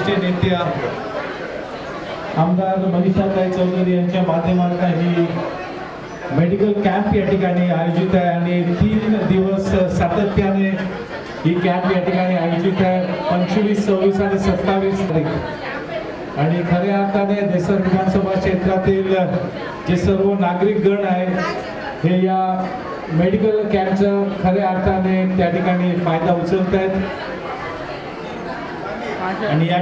नेत्या आमदार मनीषाताई चौधरी यांच्या माध्यमातून ही मेडिकल कॅम्प या ठिकाणी आयोजित आहे आणि 3 दिवस सातत्याने ही कॅम्प या ठिकाणी आयोजित आहे 25, 26 आणि 27 तारीख। आणि खऱ्या अर्थाने देसर विधानसभा क्षेत्रातील जे सर्व नागरिक गण आहेत हे या मेडिकल कॅम्पचा खऱ्या अर्थाने त्या ठिकाणी फायदा उचलत आहेत। आणि या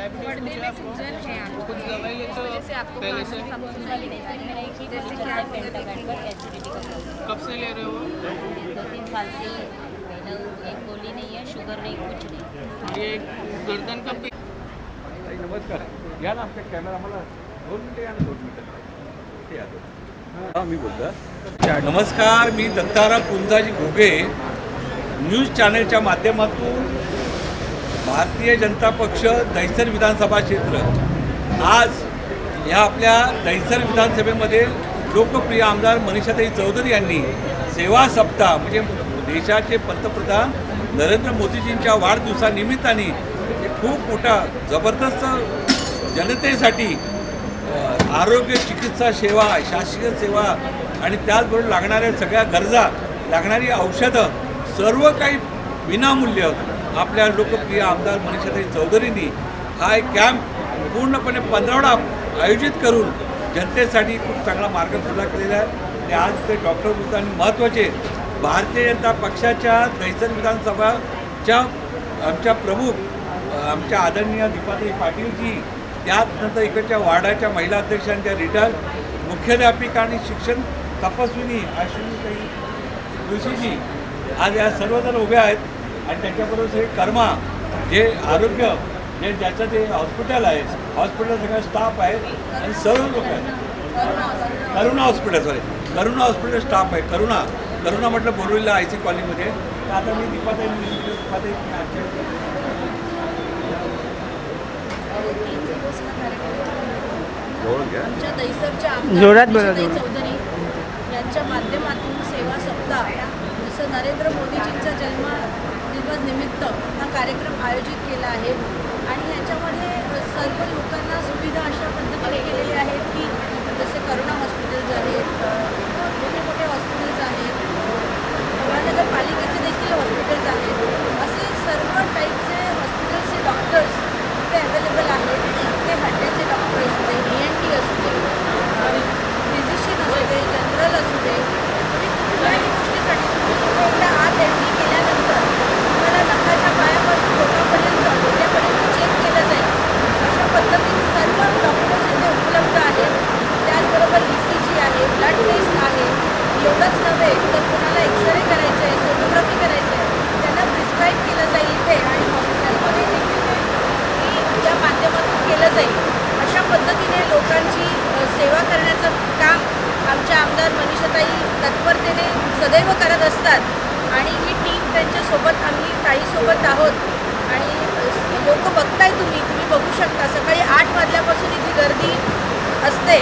पर्दे में सूजन है, कुछ दवाई लेते हो जैसे आपको पहले से जैसे क्या एसिडिटी का कब से ले रहे हो? 2-3 साल से ही है। एक गोली नहीं है, शुगर नहीं, कुछ नहीं। ये गर्दन का नमस्कार, या ना आपका कॅमेरा मला 2 मिनिटं या ना 2 मिनिटं ते या मी बोलतो। नमस्कार, मी दत्ताराम पुंजाजी घोगे न्यूज चॅनलच्या माध्यमातून भारतीय जनता पक्ष दहिसर विधानसभा क्षेत्र आज या आपल्या दहिसर विधानसभेमध्ये लोकप्रिय आमदार मनीषाताई चौधरी यांनी सेवा सप्ताह म्हणजे देशाचे पंतप्रधान नरेंद्र मोदीजींच्या वाढदिवसानिमित्ताने खूप मोठा जबरदस्त जनतेसाठी आरोग्य चिकित्सा सेवा शासकीय सेवा आणि त्याचबरोबर लागणाऱ्या सगळ्या गरजा लागणारी औषधं सर्व काही विनामूल्य आपल्या लोकप्रिय आमदार मनीषाताई चौधरींनी हा एक कॅम्प पूर्णपणे 15 आयोजित करून जनतेसाठी खूप चांगला मार्ग खुला केलेला आहे। आणि आज ते डॉक्टर बुद्धांनी महत्त्वाचे भारतीय जनता पक्षाच्या दहिसर विधानसभाच्या आमच्या प्रमुख आमच्या आदरणीय दीपाताई पाटीलजी, त्यानंतर इकडच्या वार्डाच्या महिला अध्यक्षांच्या रिटायर्ड मुख्याध्यापिका आणि शिक्षण तपस्विनी अश्विनीताई जोशीजी आज या सर्वजण उभे आहेत। आणि त्याच्याबरोबर हे कर्मा जे आरोग्य जे ज्याचं जे हॉस्पिटल आहे हॉस्पिटल सगळा स्टाफ आहे आणि सर्व लोक आहेत। करुणा हॉस्पिटल स्टाफ आहे। करुणा म्हटलं बोरिवलीला IC कॉलनीमध्ये। तर आता मी दीपाताई आमच्या दहिसरच्या आमदार चौधरी यांच्या माध्यमातून सेवा सप्ताह जसं नरेंद्र मोदीजींचा जन्मदिवस निमित्त हा कार्यक्रम आयोजित केला आहे। आणि ह्याच्यामध्ये सर्व लोकांना सुविधा अशा पद्धतीने केलेल्या आहेत की जसे करुणा हॉस्पिटल्स आहेत, मोठे मोठे हॉस्पिटल्स आहेत, महानगरपालिकेचे देखील हॉस्पिटल्स आहेत, असे सर्व टाईपचे हॉस्पिटल्सचे डॉक्टर्स ते अवेलेबल आहेत। ते हड्ड्याचे डॉक्टर असू दे, ENT असू दे, फिजिशियन असू दे, जनरल असू दे, कुठल्याही गोष्टीसाठी तुम्ही एकदा आत एंट्री केल्यानंतर तुम्हाला नखाच्या पायापासून डोक्यापर्यंत चेक केलं जाईल। अशा पद्धतीने सर्व डॉक्टर्स इथे उपलब्ध आहेत। त्याचबरोबर ECG आहे, ब्लड टेस्ट आहे। एवढंच नव्हे तर कोणाला एक्सरे करायचं आहे, सोनोग्राफी करायचं आहे, त्यांना प्रिस्क्राईब केलं जाईल इथे आणि हॉस्पिटलमध्ये देखील या माध्यमातून केलं जाईल। अशा पद्धतीने लोकांची सेवा करण्याचं काम आमच्या आमदार मनीषाताई तत्परतेने सदैव करत असतात। आणि ही टीम त्यांच्यासोबत आम्ही काहीसोबत आहोत। आणि लोक बघताय, तुम्ही बघू शकता सकाळी 8 वाजल्यापासून इथे गर्दी असते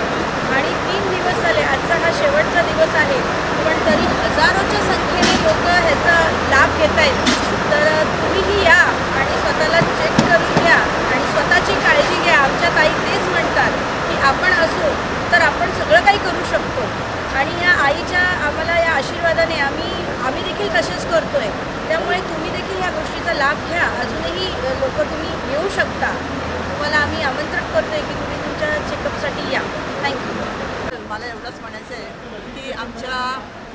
आणि 3 दिवस झाले, आजचा हा शेवटचा दिवस आहे, पण तरी हजारोच्या संख्येने लोक ह्याचा लाभ घेत आहेत। तर तुम्हीही या आणि स्वतःला चेक करून घ्या आणि स्वतःची काळजी घ्या। आमच्या ताई तेच म्हणतात की आपण असो तर आपण सगळं काही करू शकतो आणि या आईच्या आम्हाला या आशीर्वादाने आम्ही देखील तसेच करतोय। त्यामुळे तुम्ही देखील ह्या गोष्टीचा लाभ घ्या। अजूनही लोक तुम्ही येऊ शकता, तुम्हाला आम्ही आमंत्रण करतोय की तुम्ही तुमच्या चेकअपसाठी या। थँक्यू। मला एवढंच म्हणायचं आहे की आमच्या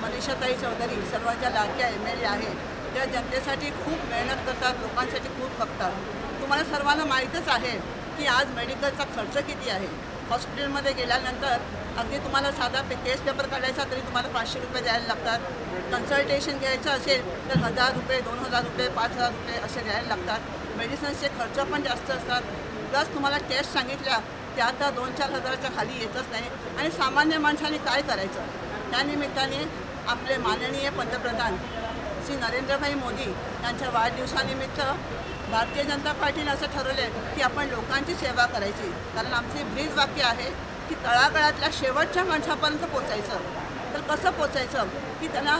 मनीषाताई चौधरी सर्व ज्या लाडक्या MLA आहेत त्या जनतेसाठी खूप मेहनत करतात, लोकांसाठी खूप बघतात। तुम्हाला सर्वांना माहीतच आहे की आज मेडिकलचा खर्च किती आहे. हॉस्पिटलमध्ये गेल्यानंतर अगदी तुम्हाला साधा केस पेपर काढायचा तरी तुम्हाला 500 रुपये द्यायला लागतात. कन्सल्टेशन घ्यायचं असेल तर 1000 रुपये, 2000 रुपये, 5000 रुपये असे द्यायला लागतात. मेडिसिन्सचे खर्च पण जास्त असतात. प्लस तुम्हाला टेस्ट सांगितल्या त्या आता 2-4 हजाराच्या खाली येतच नाही. आणि सामान्य माणसाने काय करायचं. त्यानिमित्ताने आपले माननीय पंतप्रधान श्री नरेंद्रभाई मोदी यांच्या वाढदिवसानिमित्त भारतीय जनता पार्टीने असं ठरवलं की आपण लोकांची सेवा करायची. कारण आमचे ब्रीद वाक्य आहे की तळागाळातल्या शेवटच्या माणसापर्यंत पोचायचं. तर कसं पोचायचं की त्यांना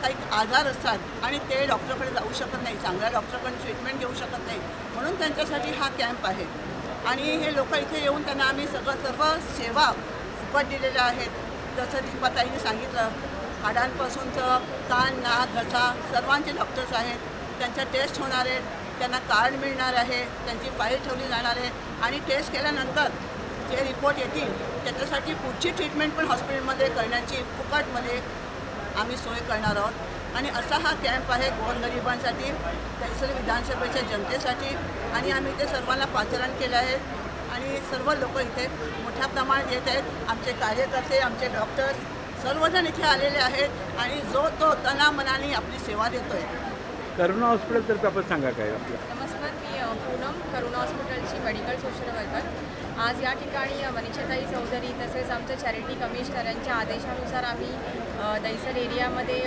काही आजार असतात आणि ते डॉक्टरकडे जाऊ शकत नाही, चांगल्या डॉक्टरकडे ट्रीटमेंट घेऊ शकत नाही. म्हणून त्यांच्यासाठी हा कॅम्प आहे. आणि हे लोक इथे येऊन त्यांना आम्ही सर्व सेवा फुकट दिलेल्या आहेत. जसं दीपाताईने सांगितलं, हाडांपासूनचं कान, नाक, घसा सर्वांचे डॉक्टर्स आहेत. त्यांच्या टेस्ट होणार आहेत, त्यांना कार्ड मिळणार आहे, त्यांची फाईल ठेवली जाणार आहे. आणि टेस्ट केल्यानंतर जे रिपोर्ट येतील त्याच्यासाठी पुढची ट्रीटमेंट पण हॉस्पिटलमध्ये करण्याची फुकटमध्ये आम्ही सोय करणार आहोत. आणि असा हा कॅम्प आहे गोरगरिबांसाठी, दहिसर विधानसभेच्या जनतेसाठी. आणि आम्ही ते सर्वांना पाचारण केलं आहे आणि सर्व लोक इथे मोठ्या प्रमाणात येत आहेत. आमचे कार्यकर्ते, आमचे डॉक्टर्स सर्वजण इथे आलेले आहेत आणि जो तो तनामनाने आपली सेवा देतो आहे. करुणा हॉस्पिटलतर्फे आपण सांगा काय आपलं. नमस्कार, मी पूनम, करुणा हॉस्पिटलची मेडिकल सोशल वर्कर. आज या ठिकाणी मनीषाताई चौधरी तसेच आमचे चॅरिटी कमिशनर यांच्या आदेशानुसार आम्ही दहिसर एरियामध्ये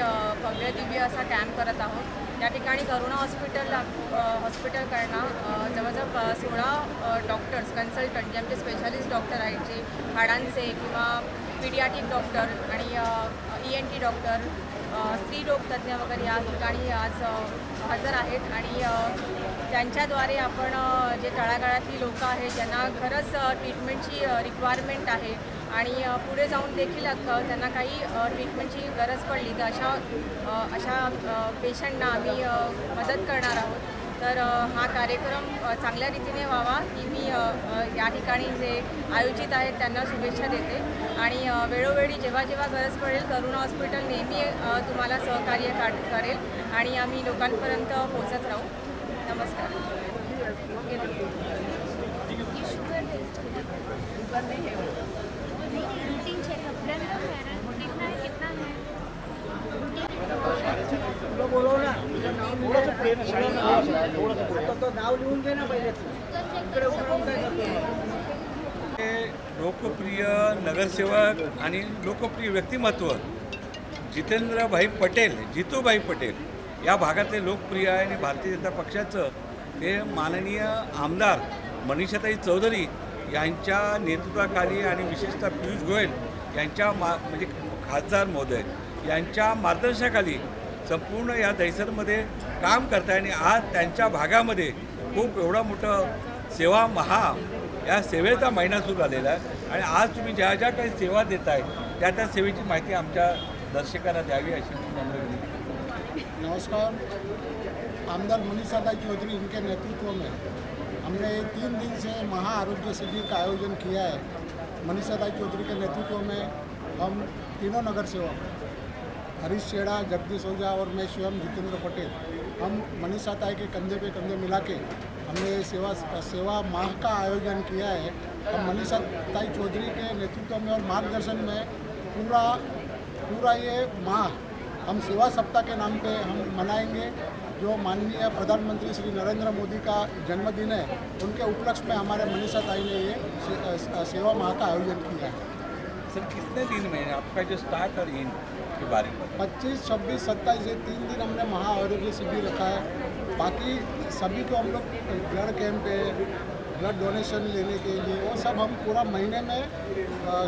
भव्य दिव्य असा कॅम्प करत आहोत. या ठिकाणी करुणा हॉस्पिटलकडनं जवळजवळ 16 डॉक्टर्स कन्सल्टंट जे आमचे स्पेशालिस्ट डॉक्टर आहेत, जे हाडांचे किंवा पीडियाट्रिक डॉक्टर आणि ENT डॉक्टर, स्त्रीरोग तज्ज्ञ वगैरे या ठिकाणी आज हजर आहेत. आणि त्यांच्याद्वारे आपण जे तळागाळातली लोकं आहेत ज्यांना खरंच ट्रीटमेंटची रिक्वायरमेंट आहे आणि पुढे जाऊन देखील त्यांना काही ट्रीटमेंटची गरज पडली तर अशा पेशंटना आम्ही मदत करणार आहोत. तर हा कार्यक्रम चांगल्या रीतीने व्हावा ही मी या ठिकाणी जे आयोजित आहेत त्यांना शुभेच्छा देते. आणि वेळोवेळी जेव्हा जेव्हा गरज पडेल करुणा हॉस्पिटल नेहमी तुम्हाला सहकार्य करेल आणि आम्ही लोकांपर्यंत पोहोचत राहू. नमस्कार. रूटीन चेकअप कितना है? लोकप्रिय नगरसेवक आणि लोकप्रिय व्यक्तिमत्व जितेंद्रभाई पटेल, जितूभाई पटेल या भागातले लोकप्रिय आहे. आणि भारतीय जनता पक्षाचं हे माननीय आमदार मनीषाताई चौधरी यांच्या नेतृत्वाखाली आणि विशेषतः पियुष गोयल यांच्या म्हणजे खासदार महोदय यांच्या मार्गदर्शनाखाली संपूर्ण या दहिसरमध्ये काम करत आहे. आणि आज त्यांच्या भागामध्ये खूप एवढा मोठं सेवा महा या सेवेचा महिना सुरू झालेला आहे. आणि आज तुम्ही ज्या ज्या काही सेवा देत आहे त्या सेवेची माहिती आमच्या दर्शकांना द्यावी अशी नमस्कार. आमदार मनीषाताई चौधरी इनके नेतृत्व में हमने 3 दिन से महाआरोग्य शिविर का आयोजन किया है. मनीषाताई चौधरी के नेतृत्व में हम तीनों नगर सेवक हरीश छेड़ा, जगदीश ओझा और मैं स्वयं जितेंद्र पटेल, हम मनीषाताई के कंधे पे कंधे मिला के हमने सेवा माह का आयोजन किया है. हम मनीषाताई चौधरी के नेतृत्व में और मार्गदर्शन में पूरा ये माह हम सेवा सप्ताह के नाम पे हम मनाएंगे. जो माननीय प्रधानमंत्री श्री नरेंद्र मोदी का जन्मदिन है, उनके उपलक्ष्य में हमारे मनीषाताई ने ये सेवा माह का आयोजन किया है. सर कितने दिन में आपका जो स्टार्ट और एंड के बारे में? 25, 26, 27 ये 3 दिन हमने महाआरोग्य शिविर रखा है. बाकी सभी को हम लोग ब्लड कैंप पे ब्लड डोनेशन लेने के लिए वो सब हम पूरा महीने में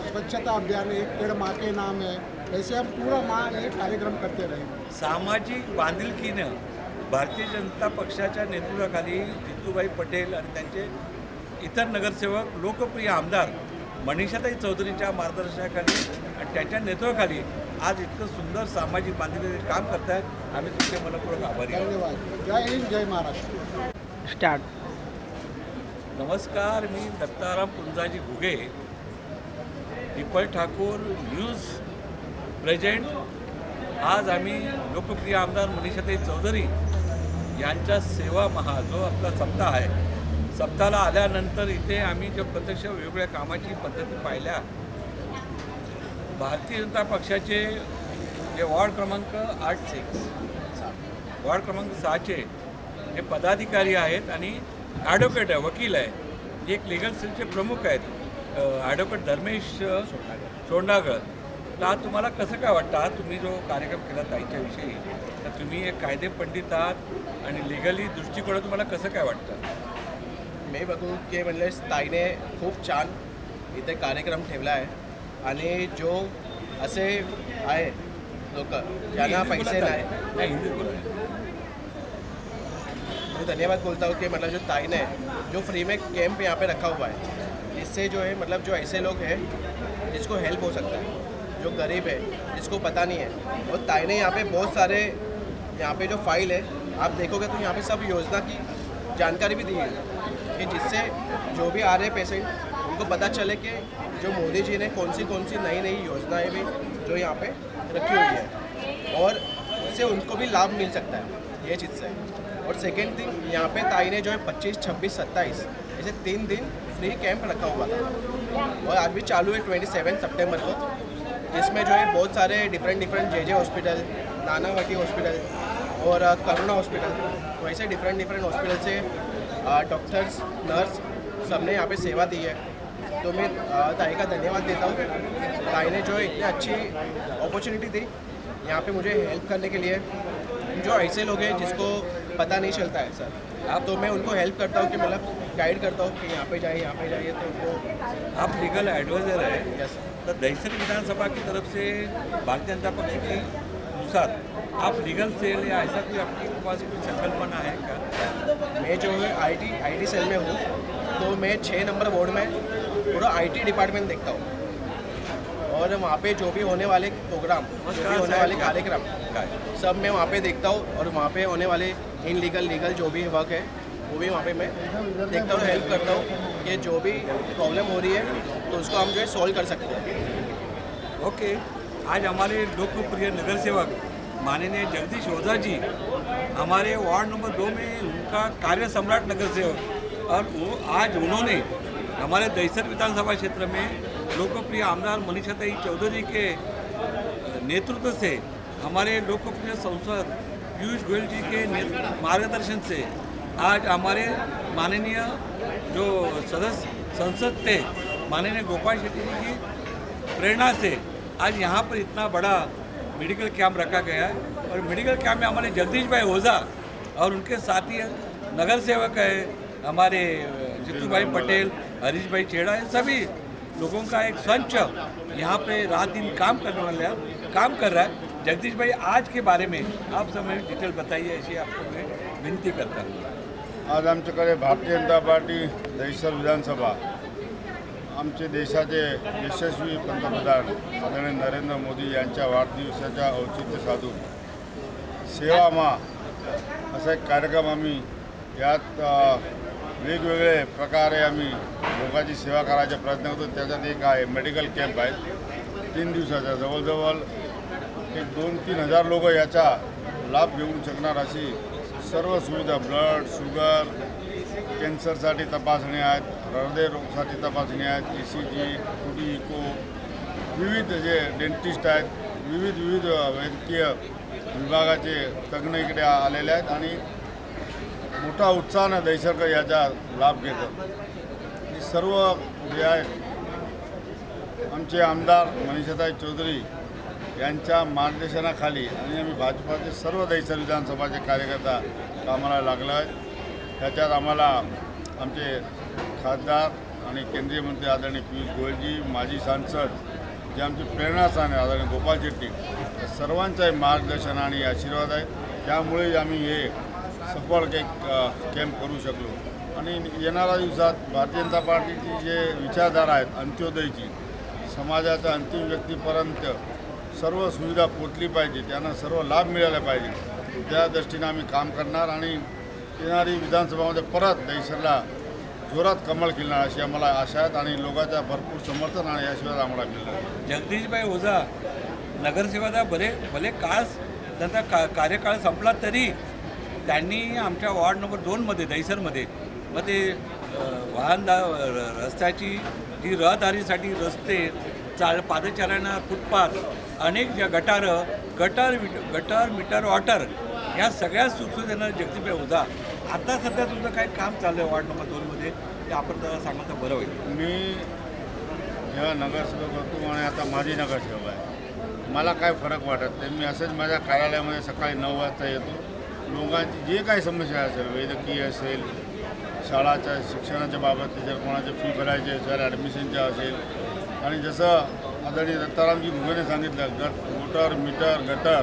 स्वच्छता अभियान, एक पेड़ माँ के नाम है, ऐसे हम पूरा माह ये कार्यक्रम करते रहेंगे. सामाजिक बांधिलकीनं भारतीय जनता पक्षाच्या नेतृत्वाखाली जितूभाई पटेल आणि त्यांचे इतर नगरसेवक लोकप्रिय आमदार मनीषाताई चौधरीच्या मार्गदर्शनाखाली आणि त्यांच्या नेतृत्वाखाली आज इतकं सुंदर सामाजिक बांधिलकीचे काम करत आहेत. आम्ही तुमचे मनपूर्वक आभारी आहोत. धन्यवाद. जय हिंद, जय महाराष्ट्र. स्टार्ट. नमस्कार, मी दत्ताराम पुंजाजी घुगे, दीपक ठाकूर न्यूज प्रेझेंट. आज आम्ही लोकप्रिय आमदार मनीषाताई चौधरी यांचा सेवा महा जो आपला सप्ताह आहे, सप्ताहाला आल्यानंतर इथे आम्ही जे प्रत्यक्ष वेगवेगळ्या कामाची पद्धती पाहिल्या, भारतीय जनता पक्षाचे जे वार्ड क्रमांक 6 वार्ड क्रमांक 6चे जे पदाधिकारी आहेत आणि ॲडव्होकेट आहे, वकील आहे, जे एक लिगल सेलचे प्रमुख आहेत, ॲडव्होकेट धर्मेश सोंडागळ. तर आज तुम्हाला कसं काय वाटतं, आज तुम्ही जो कार्यक्रम केला ताईच्याविषयी, तर तुम्ही एक कायदे पंडित आहात आणि लिगली दृष्टिकोन तुम्हाला कसं काय वाटतं? मी बघू की म्हणजे ताईने खूप छान इथे कार्यक्रम ठेवला आहे आणि जो असे आहे लोक ज्यांना पैसे नाही, हिंदी बोला. मैं धन्यवाद बोलता हूँ कि मतलब जो ताई ने जो फ्री में कैंप यहाँ पे रखा हुआ है, इससे जो है मतलब जो ऐसे लोग हैं जिसको हेल्प हो सकता है, जो गरीब है जिसको पता नहीं है, और ताई ने यहाँ पे बहुत सारे यहाँ पे जो फाइल है आप देखोगे तो यहाँ पे सब योजना की जानकारी भी दी है कि जिससे जो भी आ रहे पेशेंट उनको पता चले कि जो मोदी जी ने कौन सी नई नई योजनाएं भी जो यहाँ पे रखी हुई है और उससे उनको भी लाभ मिल सकता है, ये चीज़ से। और सेकेंड थिंग, यहाँ पे ताई ने जो है 25, 26, 27 ऐसे 3 दिन फ्री कैंप रखा हुआ था और आज भी चालू है 27 सितंबर को। इसमें जो है बहुत सारे डिफरेंट जे हॉस्पिटल, नानावटी हॉस्पिटल और करुणा हॉस्पिटल, वैसे डिफरेंट हॉस्पिटल से डॉक्टर्स, नर्स सबने यहाँ पे सेवा दी है। तो मैं ताई का धन्यवाद देता हूँ। ताई ने जो है इतनी अच्छी अपॉर्चुनिटी दी यहाँ पे मुझे हेल्प करने के लिए। जो ऐसे लोग हैं जिसको पता नहीं चलता है सर, अब तो मैं उनको हेल्प करता हूँ कि मतलब गाइड करता हूँ कि यहाँ पे जाइए तो उनको। आप लीगल एडवाइज़र है, यस। तो दहिसर विधानसभा की तरफ से भारतीय जनता पक्ष के अनुसार आप लीगल सेल या ऐसा कोई आपके पास कोई संकल्पना है क्या? मैं जो है आईटी सेल में हूँ, तो मैं 6 नंबर वार्ड में पूरा आईटी डिपार्टमेंट देखता हूँ और वहाँ पे जो भी होने वाले प्रोग्राम, जो भी होने वाले कार्यक्रम सब मैं वहाँ पे देखता हूँ और वहाँ पे होने वाले लीगल जो भी वर्क है वो भी वहाँ पे मैं देखता हूँ, हेल्प करता हूँ कि जो भी प्रॉब्लम हो रही है तो उसको हम जो है सॉल्व कर सकते हैं। ओके, आज हमारे लोकप्रिय नगर सेवक माननीय जगदीश ओझा जी हमारे वार्ड नंबर 2 में उनका कार्य सम्राट नगर सेवक, और वो आज उन्होंने हमारे दहिसर विधानसभा क्षेत्र में लोकप्रिय आमदार मनीषाताई चौधरी के नेतृत्व से हमारे लोकप्रिय सांसद पीयूष गोयल जी के मार्गदर्शन से आज हमारे माननीय जो सदस्य संसद थे माननीय गोपाल शेट्टी जी की प्रेरणा से आज यहाँ पर इतना बड़ा मेडिकल कैंप रखा गया है। और मेडिकल कैंप में हमारे जगदीश भाई ओझा और उनके साथी नगर सेवक है हमारे जितू भाई पटेल, हरीश भाई चेड़ा, सभी लोगों का एक संच यहाँ पे रात दिन काम कर रहा है। जगदीश भाई, आज के बारे में आप सब हमें डिटेल बताइए, ऐसी आपको मैं विनंती करता हूँ। आज आमच्याकडे भारतीय जनता पार्टी दहिसर विधानसभा आमचे देशाचे यशस्वी पंतप्रधान आदरणीय नरेंद्र मोदी यांच्या वाढदिवसाच्या औचित्य साधून सेवा मा असा एक कार्यक्रम आम्ही यात वेगवेगळे प्रकारे आम्ही लोकांची सेवा करायचा प्रयत्न करतो। त्याच्यात एक आहे मेडिकल कॅम्प आहे 3 दिवसाचा, जवळजवळ एक 2-3 हजार लोक याचा लाभ घेऊ शकणार अशी सर्व सुविधा, ब्लड, शुगर, कॅन्सरसाठी तपासणी आहेत, हृदयरोगासाठी तपासणी आहेत, ECG, टूडी, इको, विविध जे डेंटिस्ट आहेत, विविध वैद्यकीय विभागाचे तज्ज्ञ इकडे आलेले आहेत आणि मोठा उत्साहानं दहिसरकर याचा लाभ घेतात। हे सर्व जे आहेत आमचे आमदार मनीषाताई चौधरी यांच्या मार्गदर्शनाखाली आणि आम्ही भाजपाचे सर्व दहिसर विधानसभाचे कार्यकर्ता कामाला लागलो आहेत। त्याच्यात आम्हाला आमचे खासदार आणि केंद्रीय मंत्री आदरणीय पीयूष गोयलजी, माजी सांसद जे आमचे प्रेरणास्थान आहे आदरणीय गोपाल शेट्टी, सर्वांचा मार्गदर्शन आणि आशीर्वाद आहे। त्यामुळे आम्ही हे सफळ कॅम्प करू शकलो आणि येणाऱ्या दिवसात भारतीय जनता पार्टीची जे विचारधारा आहेत अंत्योदयची, समाजाच्या अंतिम व्यक्तीपर्यंत सर्व सुविधा पोचली पाहिजे, त्यांना सर्व लाभ मिळाला पाहिजे, त्या दृष्टीने आम्ही काम करणार आणि येणारी विधानसभामध्ये परत दहिसरला जोरात कमळ खिलणार अशी आम्हाला आशा आहेत आणि लोकांचा भरपूर समर्थन आणि आशीर्वाद आम्हाला मिळणार। जगदीशभाई ओझा नगरसेवका भले काळ त्यांचा कार्यकाळ संपला तरी त्यांनी आमच्या वॉर्ड नंबर 2मध्ये दैसरमध्ये मग ते रस्त्याची जी रहदारीसाठी रस्ते पादचाऱ्यांना फुटपाथ अनेक ज्या गटर मीटर वॉटर या सगळ्या सुखसुविधांना जगदीप होता. आता सध्या तुमचं काय काम चाललं आहे वॉर्ड नंबर 2मध्ये ते आपण जरा सांगा तर बरं होईल. मी जेव्हा नगरसेवक होतो आणि आता माझी नगरसेवक आहे, मला काय फरक वाटत नाही. मी असंच माझ्या कार्यालयामध्ये सकाळी 9 वाजता येतो. लोकांची जे काही समस्या असेल, वैद्यकीय असेल, शाळाच्या शिक्षणाच्या बाबत, जर कोणाचे फी भरायचे असेल, ॲडमिशनच्या असेल, आणि जसं आदरणीय दत्तारामजी घुगेने सांगितलं, मोटर मीटर गटर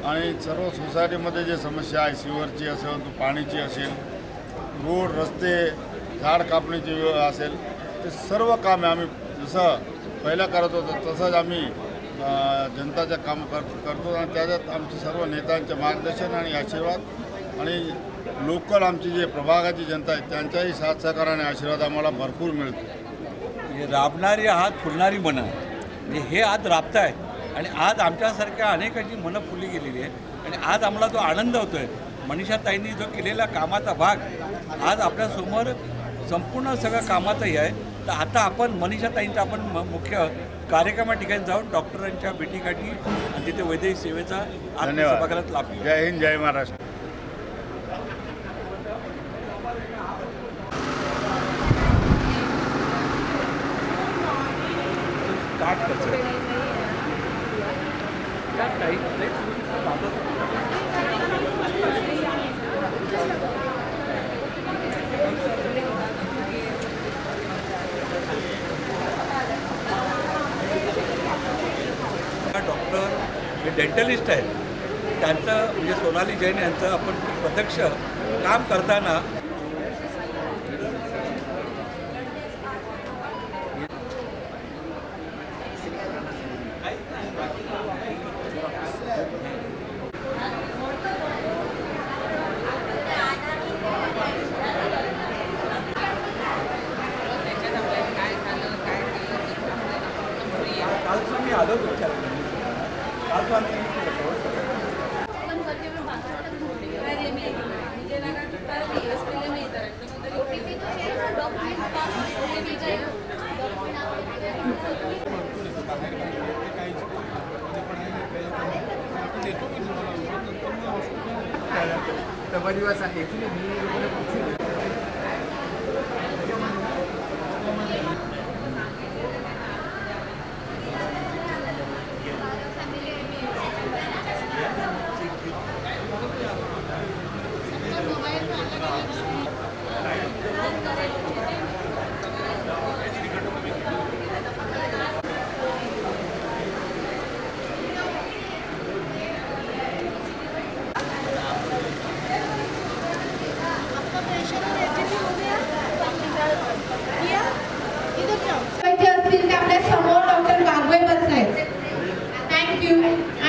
आणि सर्व सोसायटीमध्ये जे समस्या आहे, सिवरची असेल, पाणीची असेल, रोड रस्ते, झाड कापणीची असेल, ते सर्व कामे आम्ही जसं पहिलं करत होतो तसंच आम्ही जनताचं काम करतो. आणि त्याच्यात आमचे सर्व नेत्यांचे मार्गदर्शन आणि आशीर्वाद आणि लोकल आमची जे प्रभागाची जनता आहे त्यांच्याही साथ सहकार आणि आशीर्वाद आम्हाला भरपूर मिळतो. म्हणजे राबणारी हात फुलणारी मनं, म्हणजे हे आज राबताय आणि आज आमच्यासारख्या अनेकांची मनं फुलली गेलेली आहे. आणि आज आम्हाला तो आनंद होतो आहे. मनीषाताईंनी जो केलेला कामाचा भाग आज आपल्यासमोर संपूर्ण सगळ्या कामाचं हे आहे. तर आता आपण मनीषाताईंचा आपण मुख्य कार्यक्रमा ठिकाणी जाऊन डॉक्टरांच्या भेटीगाठी आणि तिथे वैद्यकीय सेवेचा सभागृहात लाभ. जय हिंद, जय महाराष्ट्र. स्टार्ट करतो डॉक्टर हे डेंटलिस्ट आहेत, त्यांचं म्हणजे सोनाली जैन यांचं आपण प्रत्यक्ष काम करताना आलो दिवस आहे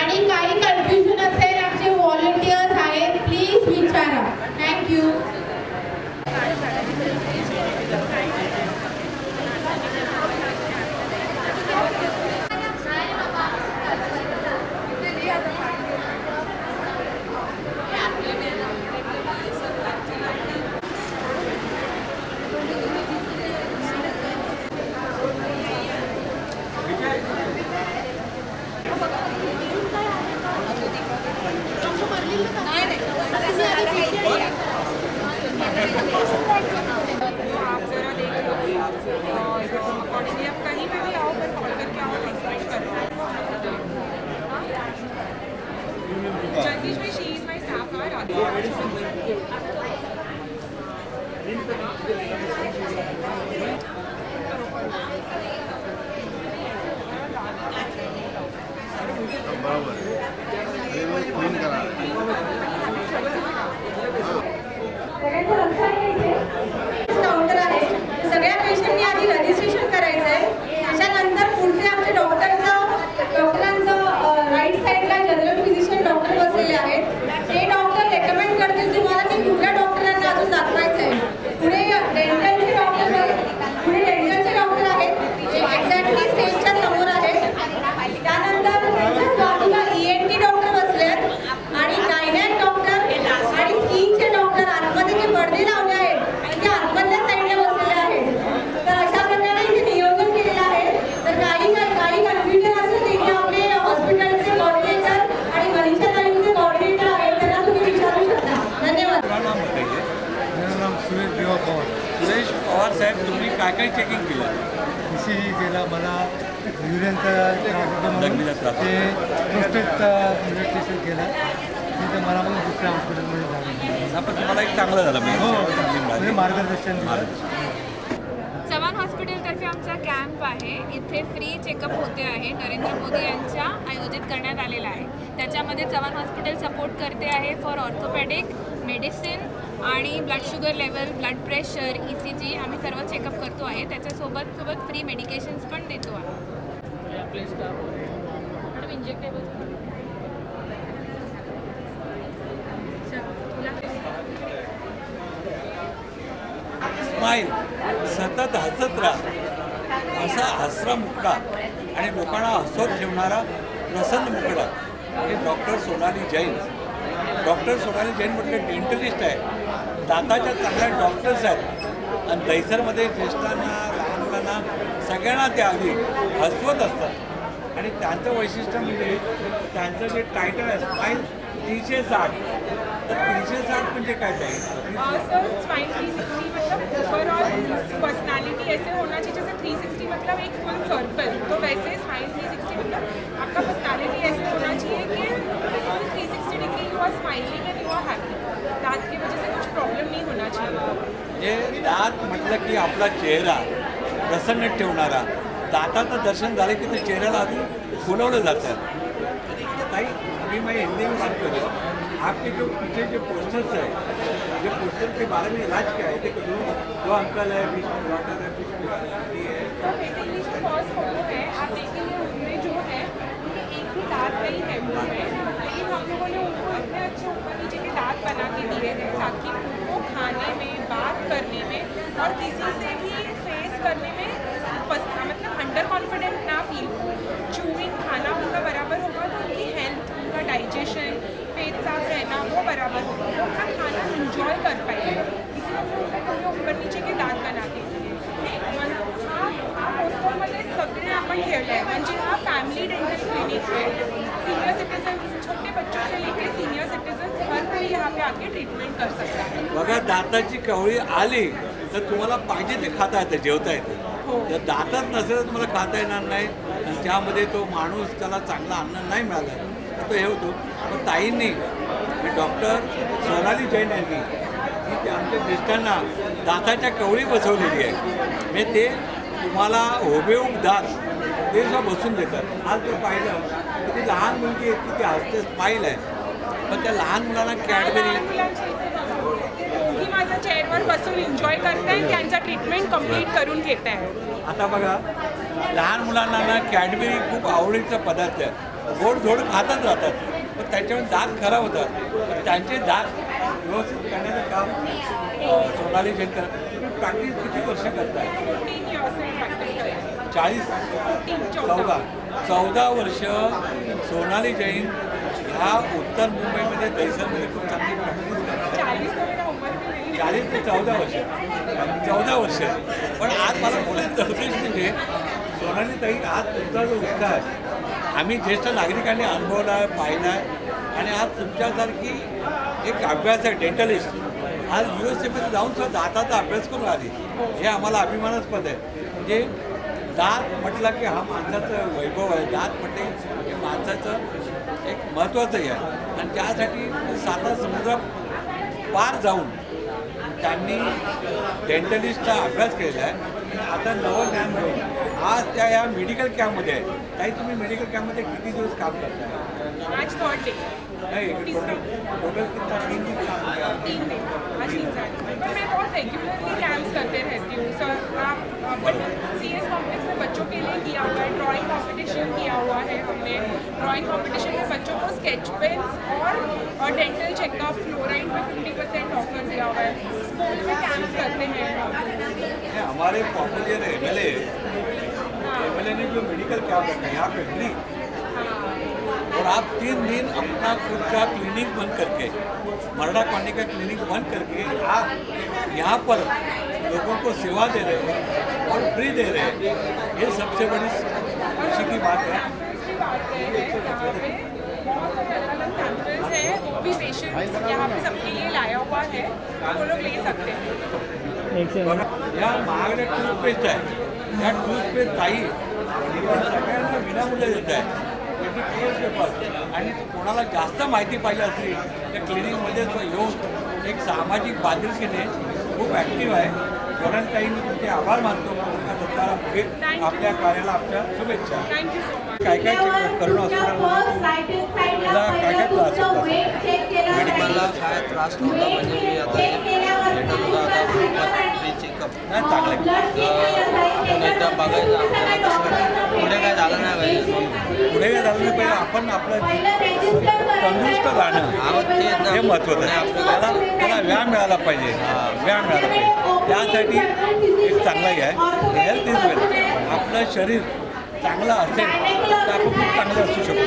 आणि काही कन्फ्युजन असेल आमचे व्हॉलंटियर्स आहेत, प्लीज विचारा. थँक्यू. नाही नाम बताइए. मेरा नाम सुरेश देवा पवार. सुरेश पवार साहेब, तुम्ही काय काय चेकिंग केलं? ECG केला, मला युरिनचा त्रास होता लघवीचा त्रास. ते प्रोस्टेटचा ब्लड टेस्ट केला. तिथं मला मग दुसऱ्या हॉस्पिटलमध्ये झालं. आपण तुम्हाला एक चांगलं झालं म्हणजे मार्गदर्शन चव्हाण हॉस्पिटलतर्फे आमचा कॅम्प आहे. इथे फ्री चेकअप होते आहे. नरेंद्र मोदी यांच्या आयोजित करण्यात आलेला आहे. त्याच्यामध्ये चव्हाण हॉस्पिटल सपोर्ट करते आहे फॉर ऑर्थोपेडिक, मेडिसिन आणि blood sugar level, blood pressure, ECG आम्ही सर्व चेकअप करतो आहे. त्याच्यासोबत फ्री मेडिकेशन्स पण देतो आहे. इंजेक्टेबल स्माईल, सतत हसत राहा असा हसरा मुखडा आणि लोकांना हसवत ठेवणारा प्रसन्न मुखडा हे डॉक्टर सोनाली जैन. डॉक्टर सोनाली जैन म्हटले डेंटलिस्ट आहे, दाताच्या चांगल्या डॉक्टर्स आहेत आणि दहिसरमध्ये ज्येष्ठांना, लहान मुलांना सगळ्यांना त्या अगदी हसवत असतात. आणि त्यांचं वैशिष्ट्य म्हणजे त्यांचं जे टायटल आहे स्माईल 360. तर 360 म्हणजे काय काय? सर स्माइल 360 मतलब ओवरऑल पर्सनालिटी ऐसे होना चाहिए जैसे 360 मतलब एक फुल सर्कल. तो वैसे स्माइल 360 मतलब आपका पर्सनालिटी ऐसे होना चाहिए कि full 360 degree you are smiling and you are happy. दांत की वजह से कुछ प्रॉब्लम नहीं होना चाहिए. हे दात म्हटलं की आपला चेहरा प्रसन्न ठेवणारा, दाताचं दर्शन झालं की ते चेहऱ्याला आधी फुलवलं जातं. ताई, अभी मैं हिंदी में बात कर रहा हूँ. आपके जो पीछे जो पोस्टर्स है, जो पोस्टर के बारे में इलाज क्या है? देखो दो अंकल है, बीच में डॉक्टर है, बीच में आंटी है. तो बेसिकली जो फर्स्ट फोटो है आप देखेंगे उनमें जो है उनके एक भी दांत नहीं है मुंह में, लेकिन हम लोगों ने उनको इतने अच्छे ऊपर नीचे के दांत बना के दिए हैं ताकि उनको खाने में, बात करने में और किसी से भी फेस करने में मतलब अंडर कॉन्फिडेंट ना फील हो. चूइंग खाना उनका बराबर होगा तो उनकी हेल्थ, उनका डाइजेशन, पेट साफ रहना वो बराबर होगा. वो अपना खाना एंजॉय कर पाएंगे. इसीलिए हमने ऊपर नीचे के दांत बना के दिए. हा पोस्टरमध्ये सगळे आपण ठेवलं आहे. म्हणजे हा फॅमिली डेंटल क्लिनिक है. सीनियर सिटीजन, छोटे बच्चों से लेकर सीनियर सिटीजन हर कोई यहाँ पे आके ट्रीटमेंट कर सकता है. बघा, दाताची कवळी आली तर तुम्हाला पाहिजे ते खाता येतं, जेवता येतं. जर दातात नसेल तर तुम्हाला खाता येणार नाही. आणि त्यामध्ये तो माणूस त्याला चांगलं अन्न नाही मिळालं तर तो हे होतो. पण ताईंनी, डॉक्टर सोनाली जैन यांनी की आमच्या ज्येष्ठांना दाताच्या कवळी बसवलेली आहे. म्हणजे ते तुम्हाला हुबेहूब दात ते सुद्धा बसून देतात. आज तो पाहिलं की ती लहान मुलगी आहे की ती हसते, स्माईल आहे. पण त्या लहान मुलांना कॅडबरी माझ्या चेअरवर बसून एन्जॉय करताय, त्यांचा ट्रीटमेंट कंप्लीट करून घेत आहे. आता बघा, लहान मुलांना ना कॅडबरी खूप आवडीचा पदार्थ आहे. गोडधोड खातच राहतात, पण त्याच्यामुळे दात खराब होतात. पण त्यांचे दात व्यवस्थित करण्याचं काम सोनाली जैन करतात. तुम्ही प्रॅक्टिस किती वर्ष करताय? 14 वर्ष चौदा वर्ष सोनाली जैन ह्या उत्तर मुंबईमध्ये, दहिसरमध्ये खूप चांगली प्रॅक्टिस करतात. 40 ते 14 वर्ष. 14 वर्ष. पण आज मला बोलायचं उद्देश म्हणजे सोनाली ताई, आज तुमचा जो उत्साह आहे आम्ही ज्येष्ठ नागरिकांनी अनुभवला आहे, पाहिला आहे. आणि आज तुमच्यासारखी एक अभ्यास आहे डेंटलिस्ट, आज USA जाऊन सुद्धा दाताचा अभ्यास करून आली. हे आम्हाला अभिमानास्पद आहे. म्हणजे दात म्हटलं की हा माणसाचं वैभव आहे. दात म्हटले हे माणसाचं एक महत्त्वाचंही आहे. आणि त्यासाठी 7 समुद्र पार जाऊन त्यांनी डेंटलिस्टचा अभ्यास केलेला आहे. आता नवं ज्ञान घेऊन आज त्या या मेडिकल कॅम्पमध्ये आहे. ताई, तुम्ही मेडिकल कॅम्पमध्ये किती दिवस काम करताय? आज थर्ड डे. नहीं, टोटल कितना? 3 दिन काम किया? 3 दिन. आज तीसरा. तो मैं बहुत रेगुलरली कैंप्स करते रहती हूँ सर. अपन CS कॉम्प्लेक्स में बच्चों के लिए किया हुआ है, ड्राइंग कंपटीशन किया हुआ है हमने. ड्राइंग कंपटीशन में बच्चों को स्केच पेन्स और डेंटल चेकअप, फ्लोराइड में 50% ऑफर दिया हुआ है. स्कूल में कैंप्स करते हैं. हमारे पॉपुलर MLA ने जो मेडिकल कैंप रखा है यहाँ पे फ्री, और आप 3 दिन अपना खुद का क्लिनिक बंद करके, मरडा कॉलोनी का क्लिनिक बंद करके आप यहाँ पर लोगों को सेवा दे रहे हैं और फ्री दे रहे हैं. ये सबसे बड़ी खुशी की बात है. बहुत अलग अलग सैम्पल्स हैं, वो भी पेशेंट्स यहाँ पे सबके लिए लाया हुआ है, तो वो लोग ले सकते हैं। या महागडे टूथपेस्ट आहे, या टूथपेस्ट ताई सगळ्यांना विनामूल्य देत आहे. आणि कोणाला जास्त माहिती पाहिजे असली तर क्लिनिकमध्ये येऊन एक सामाजिक बांधिलकीने खूप ॲक्टिव्ह आहे. गौरवताईंनी तुमचे आभार मानतो. आपल्या कार्याला आपल्या शुभेच्छा. काय काय करून हॉस्पिटलला काय काय त्रास होता? मेडिकलला काय त्रास नव्हता, म्हणजे मी आता फ्री चेकअप नाही चांगलं आपण एकदा बघायचं आपल्याला कसं पुढे काय झालं नाही पाहिजे. पुढे काय झालं नाही पाहिजे, आपण आपलं तंदुरुस्त राहणं हे महत्त्वाचं आहे. त्याला व्यायाम मिळाला पाहिजे, व्यायाम मिळाला पाहिजे. त्यासाठी एक चांगलं हे आहे, हेल्थ इज वेल्थ. आपलं शरीर चांगलं असेल तर आपण खूप चांगलं असू शकतो.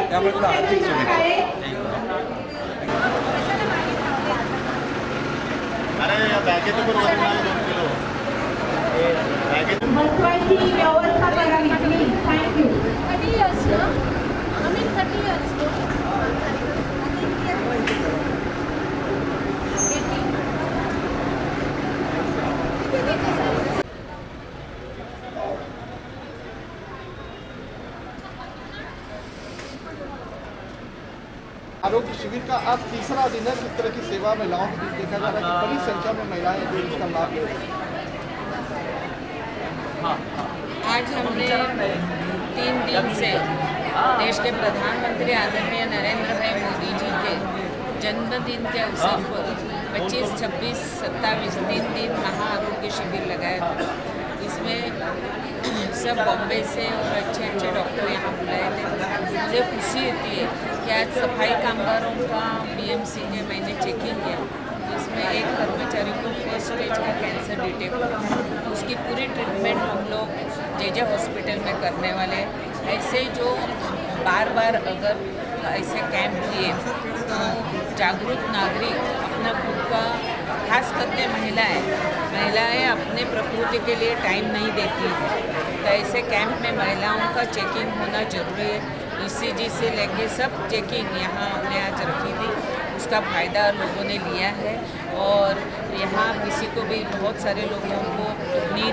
त्यामुळे तुला हार्दिक शुभेच्छा. बसवायची व्यवस्था करावी प्लीज. थँक्यू. 30 years ना? I mean 30 years. आरोग्य शिविर का आज तीसरा दिन है. किस तरह की सेवा महिलाओं के बीच देखा जा रहा है कि बड़ी संख्या में महिलाएं जो इसका लाभ ले रही हैं. आज हमने 3 दिन से देश के प्रधानमंत्री आदरणीय नरेंद्र भाई मोदी जी के जन्मदिन के अवसर पर 25, 26, 27 3 दिन महाआरोग्य शिविर लगाया था. इसमें सब बॉम्बे से और अच्छे अच्छे डॉक्टर यहाँ बुलाए थे. मुझे खुशी होती है कि आज सफाई कामगारों का बीएमसी के मैंने चेकिंग किया. इसमें एक कर्मचारी को फर्स्ट स्टेज का कैंसर डिटेक्ट हुआ. उसकी पूरी ट्रीटमेंट हम लोग जे हॉस्पिटल में करने वाले. ऐसे जो बार बार अगर ऐसे कैंप किए तो जागरूक नागरिक अपना खुद का, खास करके महिलाएं अपने प्रकृति के लिए टाइम नहीं देती हैं. तो ऐसे कैंप में महिलाओं का चेकिंग होना जरूरी है. ECG से लेके सब चेकिंग यहाँ हमने आज रखी थी. उसका फ़ायदा लोगों ने लिया है. और यहाँ किसी को भी, बहुत सारे लोगों को किडनी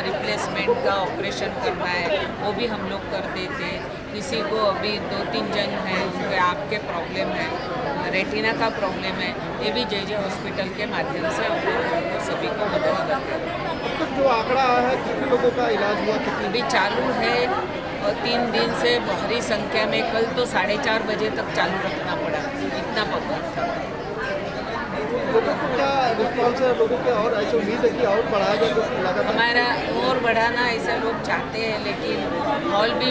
रिप्लेसमेंट का ऑपरेशन करना है, वो भी हम लोग कर देते. किसी को अभी 2-3 जन हैं उनके आँख के प्रॉब्लम है, रेटिना का प्रॉब्लम है, ये भी जे हॉस्पिटल के माध्यम से हम लोग सभी को मदद करते हैं. अब तक जो आंकड़ा आया है कितने लोगों का इलाज हुआ, कितने अभी चालू है. और 3 दिन से भारी संख्या में, कल तो 4:30 बजे तक चालू रखना पड़ा, इतना पब्लिक था. लोगों को क्या रिस्पॉन्स है, लोगों के और ऐसे उम्मीद है कि और बढ़ाया जाए? हमारा और बढ़ाना ऐसा लोग चाहते हैं, लेकिन हॉल भी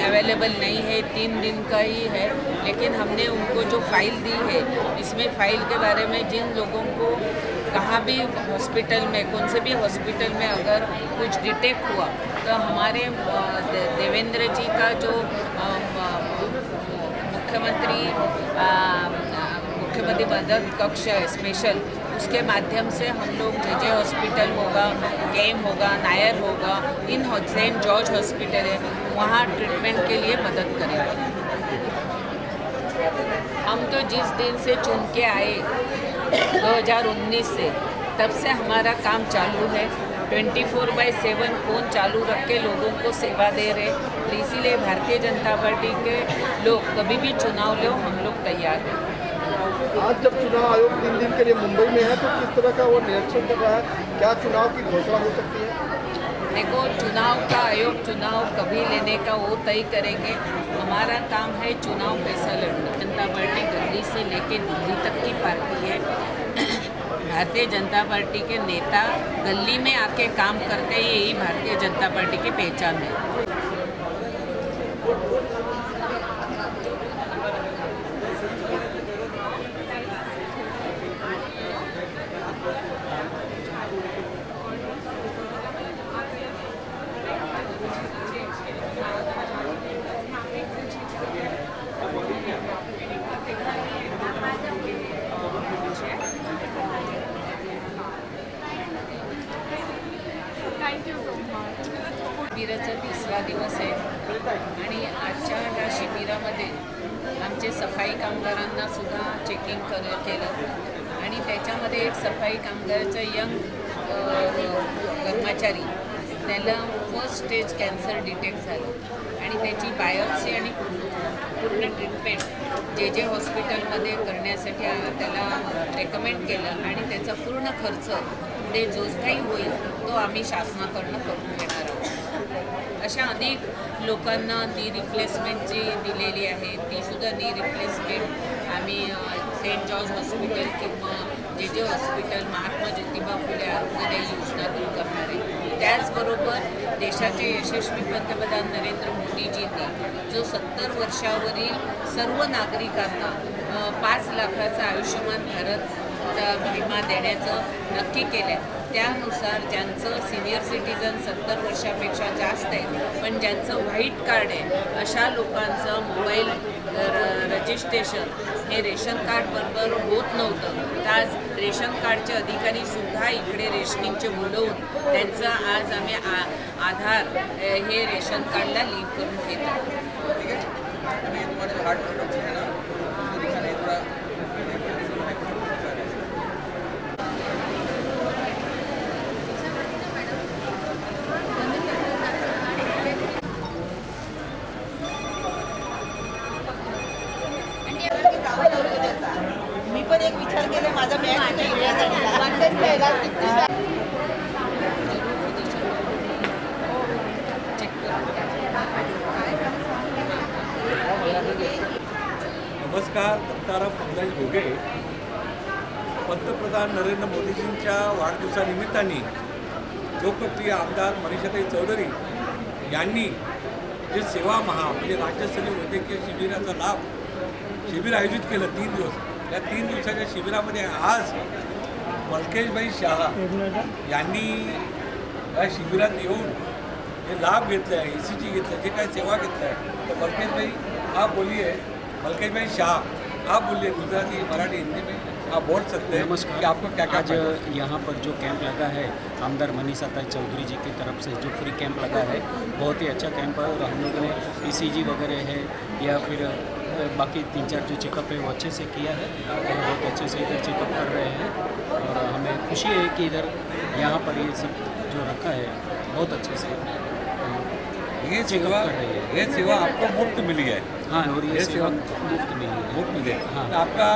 अवेलेबल नहीं है. 3 दिन का ही है. लेकिन हमने उनको जो फाइल दी है, इसमें फाइल के बारे में जिन लोगों को कहाँ भी हॉस्पिटल में, कौन से भी हॉस्पिटल में अगर कुछ डिटेक्ट हुआ तो हमारे देवेंद्र जी का जो मुख्यमंत्री मदद कक्ष है स्पेशल, उसके माध्यम से हम लोग जे हॉस्पिटल होगा, केम होगा, नायर होगा, इन सेंट जॉर्ज हॉस्पिटल है, वहाँ ट्रीटमेंट के लिए मदद करेंगे. हम तो जिस दिन से चुन के आए 2019 से, तब से हमारा काम चालू है. 24/7 फ़ोन चालू रख के लोगों को सेवा दे रहे. तो इसीलिए भारतीय जनता पार्टी के लोग कभी भी चुनाव लो, हम लोग तैयार हैं. आज जब चुनाव आयोग 3 दिन के लिए मुंबई में है, तो किस तरह का वो निरीक्षण कर रहा है? क्या चुनाव की घोषणा हो सकती है? देखो, चुनाव का आयोग चुनाव कभी लेने का वो तय करेंगे. हमारा काम है चुनाव कैसा लड़ना. जनता पार्टी दिल्ली से लेके दिल्ली तक की पार्टी है. भारतीय जनता पार्टी के नेता गली में आके काम करते हैं, यही भारतीय जनता पार्टी की पहचान है. शिबिराचा 3रा दिवस आहे आणि आजच्या ह्या शिबिरामध्ये आमचे सफाई कामगारांना सुद्धा चेकिंग केलं आणि त्याच्यामध्ये एक सफाई कामगाराचं यंग कर्मचारी त्याला फर्स्ट स्टेज कॅन्सर डिटेक्ट झालं आणि त्याची बायोप्सी आणि पूर्ण ट्रीटमेंट जे हॉस्पिटलमध्ये करण्यासाठी त्याला रेकमेंड केलं आणि त्याचा पूर्ण खर्च पुढे जो काही होईल तो आम्ही शासनाकडनं करून घेणार आहोत. अशा अनेक लोकांना नी रिप्लेसमेंट जी दिलेली आहे तीसुद्धा नी रिप्लेसमेंट आम्ही सेंट जॉर्ज हॉस्पिटल किंवा जे हॉस्पिटल महात्मा ज्योतिबा फुले आरोग्य योजनातून करणार आहे. त्याचबरोबर देशाचे यशस्वी पंतप्रधान नरेंद्र मोदीजींनी जो 70 वर्षावरील सर्व नागरिकांना 5 लाखाचा आयुष्यमान भारतचा विमा देण्याचं नक्की केलं. त्यानुसार ज्यांचं सिनियर सिटीजन 70 वर्षापेक्षा जास्त आहे पण ज्यांचं व्हाईट कार्ड आहे अशा लोकांचं मोबाईल रजिस्ट्रेशन हे रेशन कार्डबरोबर होत नव्हतं. तर आज रेशन कार्डचे अधिकारीसुद्धा इकडे रेशनिंगचे बोलवून त्यांचं आज आम्ही आधार हे रेशन कार्डला लिंक करून घेतो. ठीक आहे. तुम्हाला हार्ट प्रोडक्ट आहे ना उसको दिखाना है थोड़ा. मी पण एक विचार केला माझा मॅच नमस्कार. दत्ताराम पंकज घोगे. पंतप्रधान नरेंद्र मोदीजींच्या वाढदिवसानिमित्ताने लोकप्रिय आमदार मनीषाताई चौधरी यांनी जे सेवा महा म्हणजे राज्यस्तरीय वैद्यकीय शिबिराचा लाभ शिबिर आयोजित केलं 3 दिवस. या 3 दिवसाच्या शिबिरामध्ये आज मलकेशभाई शाह यांनी या शिबिरात येऊन जे लाभ घेतले आहे ECG घेतलं जे काय सेवा घेतलं आहे तर मलकेशभाई आप बोलिए. मलकेशभाई शाह आप बोलिए गुजराती मराठी हिंदी में आप बोल सकते हैं. नमस्कार. कि आपको क्या आज यहाँ पर जो कैंप लगा है आमदार मनीषाताई चौधरी जी की तरफ से जो फ्री कैंप लगा है बहुत ही अच्छा कैंप है और हम लोगों ने ECG वगैरह है या फिर बाकी 3-4 जो चेकअप है वो अच्छे से किया है और बहुत अच्छे से इधर चेकअप कर रहे हैं और हमें खुशी है कि इधर यहाँ पर ये सब जो रखा है बहुत अच्छे से ये सेवा कर रही है. ये सेवा आपको मुफ्त मिली है. हाँ और ये सेवा मुफ्त मिली है. मुफ्त मिली है. हाँ. तो आपका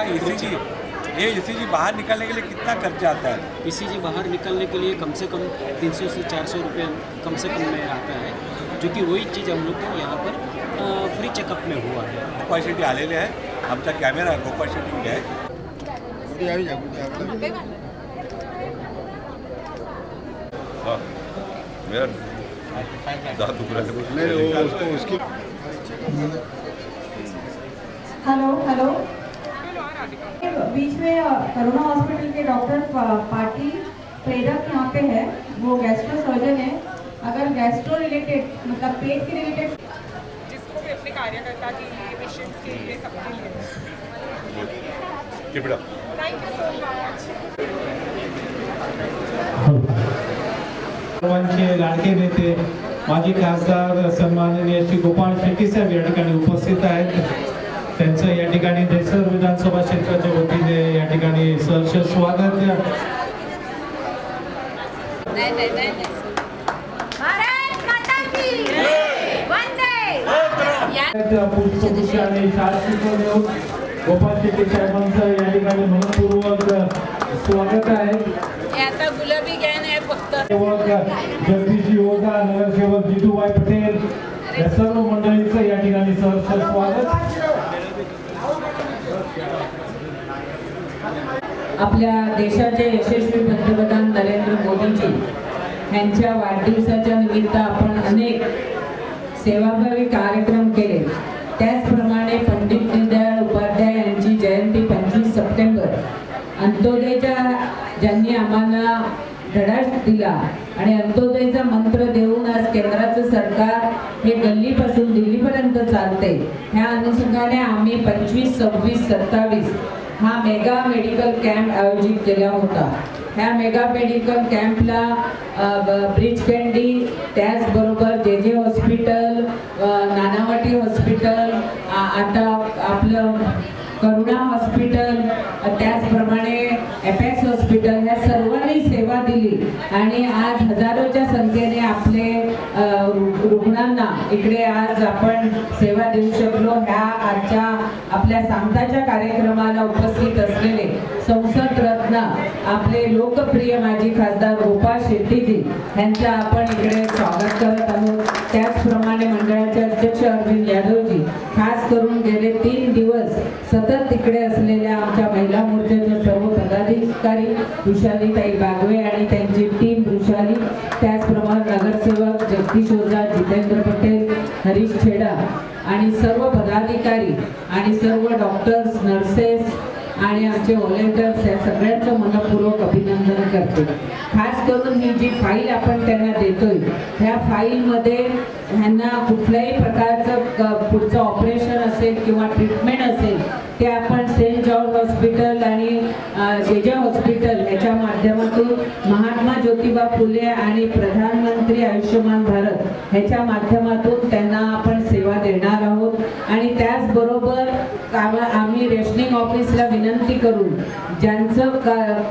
ECG बाहर निकालने के लिए कितना खर्चा आता है? ECG बाहर निकालने के लिए कम से कम 300 से 400 रुपये कम से कम में आता है जो कि वही चीज़ हम लोग को यहाँ पर फ्री चेकअप में हुआ है. गोपाळ शेट्टी आलेले आहे. आमचा कॅमेरा गोपाळ शेट्टी आहे. मेरा हेलो हेलो. बीच में करुणा हॉस्पिटल के डॉक्टर पाटिल प्रेरक यहाँ पे है. वो गैस्ट्रो सर्जन है. अगर गैस्ट्रो रिलेटेड मतलब पेट के रिलेटेड जिसको भी अपने कार्यकर्ता के लिए पेशेंट्स के लिए सबके लिए. Thank you so much. सर्वांचे लाडके नेते माजी खासदार सन्माननीय श्री गोपाळ शेट्टी साहेब या ठिकाणी उपस्थित आहेत. त्यांचं या ठिकाणी देसर विधानसभा क्षेत्राच्या वतीने या ठिकाणी सहर्ष स्वागत. पुष्पगुच्छ आणि शासकीय देऊन गोपाळ शेट्टी साहेबांचं या ठिकाणी मनपूर्वक स्वागत आहे. आता गुलाबी गॅन आहे फक्त. जगदीशजी ओझा, नगरसेवक जितूबाई पटेल या सर्व मंडळींचं या ठिकाणी सहर्ष स्वागत. आपल्या देशाचे यशस्वी पंतप्रधान नरेंद्र मोदीजी यांच्या वाढदिवसाच्या निमित्त आपण अनेक सेवाभावी कार्यक्रम केले. त्याचप्रमाणे पंडित दीनदयाळ उपाध्याय यांची जयंती 25 सप्टेंबर अंत्योदयच्या ज्यांनी आम्हाला धडा दिला आणि अंत्योदयचा मंत्र देऊन आज केंद्राचं सरकार हे गल्लीपासून दिल्लीपर्यंत चालते. ह्या अनुषंगाने आम्ही 25, 26, 27 हा मेगा मेडिकल कॅम्प आयोजित केला होता. ह्या मेगा मेडिकल कॅम्पला ब्रिजकँडी, त्याचबरोबर जे हॉस्पिटल, नानावटी हॉस्पिटल, आता आपलं करुणा हॉस्पिटल, त्याचप्रमाणे एपेक्स हॉस्पिटल, ह्या सर्वांनी सेवा दिली आणि आज हजारोच्या संख्येने आपले रुग्णांना इकडे आज आपण सेवा देऊ शकलो. ह्या आजच्या आपल्या सांगताच्या कार्यक्रमाला उपस्थित असलेले संसद रत्न आपले लोकप्रिय माजी खासदार गोपाळ शेट्टीजी यांचं आपण इकडे स्वागत करत आहोत. त्याचप्रमाणे मंडळाचे अध्यक्ष अरविंद यादवजी, खास करून गेले 3 दिवस सतत तिकडे असलेल्या आमच्या महिला मोर्चाच्या सर्व पदाधिकारी, वृषालीताई बागवे आणि त्यांची टीम वृषाली, त्याचप्रमाणे नगरसेवक जगदीश ओझा, जितेंद्र पटेल, हरीश छेडा आणि सर्व पदाधिकारी आणि सर्व डॉक्टर्स, नर्सेस आणि आमचे व्हॉलेंटियर्स या सगळ्यांचं मनपूर्वक अभिनंदन करते. खास करून ही जी फाईल आपण त्यांना देतोय, ह्या फाईलमध्ये ह्यांना कुठल्याही प्रकारचं पुढचं ऑपरेशन असेल किंवा ट्रीटमेंट असेल ते आपण सेंट जॉर्ज हॉस्पिटल आणि जे हॉस्पिटल ह्याच्या माध्यमातून महात्मा ज्योतिबा फुले आणि प्रधानमंत्री आयुष्यमान भारत ह्याच्या माध्यमातून त्यांना आपण सेवा देणार आहोत. आणि त्याचबरोबर आम्ही रेशनिंग ऑफिसला विनंती करून ज्यांचं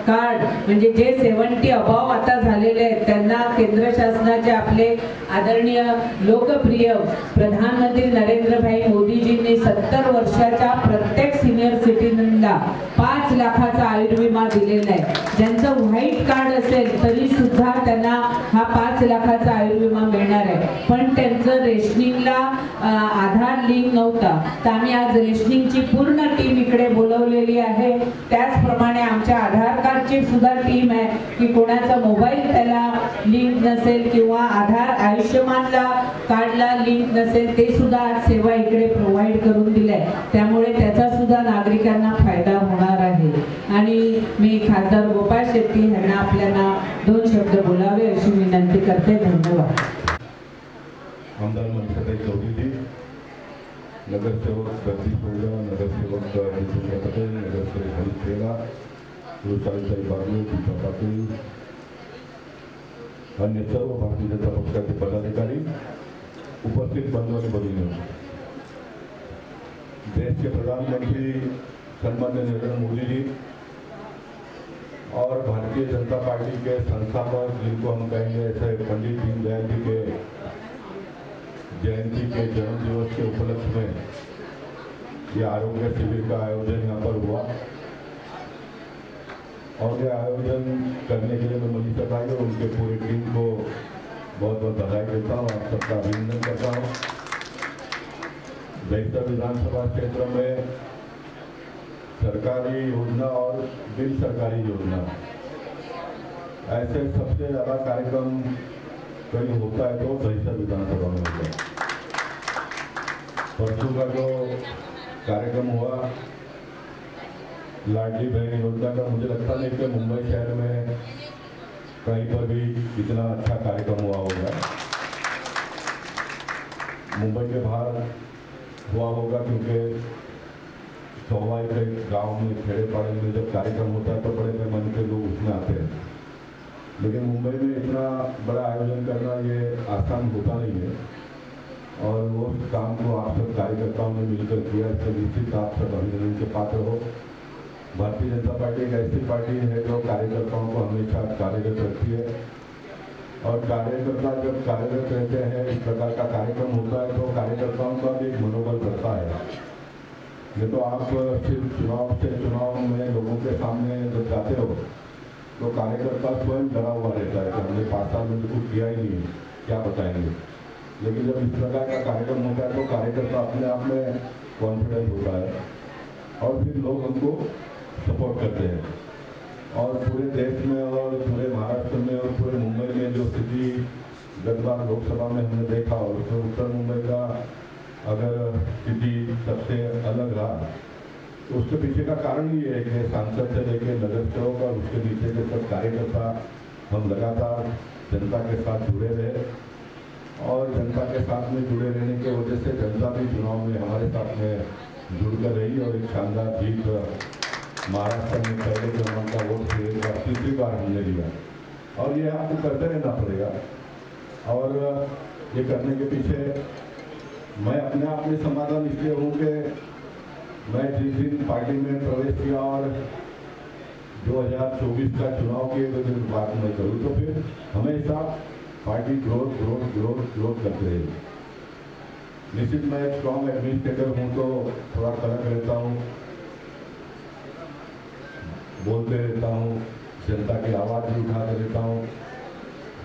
कार्ड म्हणजे जे 70 अबाव आता झालेले आहेत त्यांना केंद्र शासनाचे आपले आदरणीय लोकप्रिय प्रधानमंत्री नरेंद्रभाई मोदीजींनी 70 वर्षाच्या प्रत्येक सिनियर सिटीजनला 5 लाखाचा आयुर्विमा दिलेला आहे. ज्यांचं व्हाईट कार्ड असेल तरी सुद्धा त्यांना हा 5 लाखाचा आयुर्विमा मिळणार आहे. पण त्यांचं रेशनिंगला आधार लिंक नव्हता, तर आम्ही आज रेशनिंगची पूर्ण टीम इकडे बोलवलेली आहे. त्याचप्रमाणे आमच्या आधार कार्डची सुद्धा टीम आहे की कोणाचा मोबाईल त्याला लिंक नसेल किंवा आधार आयुष्यमानला कार्डला लिंक नसेल ते सुद्धा आज सेवा इकडे प्रोव्हाइड करून दिल्या. त्यामुळे त्याचा सुद्धा नागरिकांना फायदा होणार आहे. आणि मी खासदार गोपाळ शेट्टी यांना आपल्याला 2 शब्द बोलावे अशी विनंती करते. धन्यवाद. आमदार मनीषाताई चौधरी, नगरसेवक जगदीश ओझा, नगरसेवक जितेंद्र पटेल, नगरसेवक हरीश छेडा, वृषालीताई बागवे, दीपा पाटील, अन्य सर्व भारतीय जनता पक्षाचे पदाधिकारी, उपस्थित बंधू भगिनी, देश के प्रधानमंत्री सन्मान्य नरेंद्र मोदी जी और भारतीय जनता पार्टी के संस्थापक, जिनको हम कहेंगे ऐसे पंडित दीनदयाल जी के जयंती के जन्मदिवस के उपलक्ष्य में यह आरोग्य शिविर का आयोजन यहाँ पर हुआ. और ये आयोजन करने के लिए मैं मनीषाताई और उनके पूरी टीम को बहुत बहुत बधाई देता हूँ, आप सबका अभिनंदन करता हूँ. दहिसर विधानसभा क्षेत्र में सरकारी योजना और बिन सरकारी योजना ऐसे सबसे ज़्यादा कार्यक्रम कहीं होता है तो दहिसर विधानसभा में होता है. परसों का जो कार्यक्रम हुआ लाडली बहन योजना का, मुझे लगता नहीं कि मुंबई शहर में कहीं पर भी इतना अच्छा कार्यक्रम हुआ होगा. मुंबई के बाहर हुआ होगा क्योंकि स्वाभाविक है गाँव में खेड़े पाड़े में जब कार्यक्रम होता है तो बड़े पैमाने पे लोग उसमें आते हैं. लेकिन मुंबई में इतना बड़ा आयोजन करना ये आसान होता नहीं है और वो काम को आप सब कार्यकर्ताओं ने मिलकर किया, इससे निश्चित आप सब अभिनंदन के पात्र हो. भारतीय जनता पार्टी एक ऐसी पार्टी है जो कार्यकर्ताओं को हमेशा कार्यरत रखती है और कार्यकर्ता जब कार्यरत रहते हैं, इस प्रकार का कार्यक्रम होता है तो कार्यकर्ताओं का भी एक मनोबल बढ़ता है. नहीं तो आप सिर्फ चुनाव में लोगों के सामने जब जाते हो तो कार्यकर्ता स्वयं डरा हुआ रहता है कि हमने 5 साल में तो कुछ किया ही नहीं, क्या बताएंगे. लेकिन जब इस प्रकार का कार्यक्रम होता है तो कार्यकर्ता अपने आप में कॉन्फिडेंस होता है और फिर लोग हमको सपोर्ट करते हैं. और पूरे देश में और पूरे महाराष्ट्र में और पूरे मुंबई में जो स्थिति गत बार लोकसभा में हमने देखा और उसमें उत्तर मुंबई का अगर स्थिति सबसे अलग रहा तो उसके पीछे का कारण ये है कि सांसद से लेकर नगर सेवक और उसके पीछे के सब कार्यकर्ता हम लगातार जनता के साथ जुड़े रहे और जनता के साथ में जुड़े रहने की वजह से जनता भी चुनाव में हमारे साथ में जुड़कर रही और एक शानदार जीत महाराष्ट्र में पहले क्रमांक का वोट तीसरी बार हमने लिया और ये आपको करते रहना पड़ेगा। और ये करने के पीछे मैं अपने आप में समाधान इसलिए हूँ कि मैं जिस दिन पार्टी में प्रवेश किया और 2024 का चुनाव की अगर बात मैं करूँ तो फिर हमेशा पार्टी ग्रोथ करते रही। निश्चित मैं एक स्ट्रॉन्ग एडमिनिस्ट्रेटर हूँ तो थोड़ा कड़क रहता हूँ, बोलते रहता हूँ, जनता की आवाज़ भी उठाते रहता हूँ।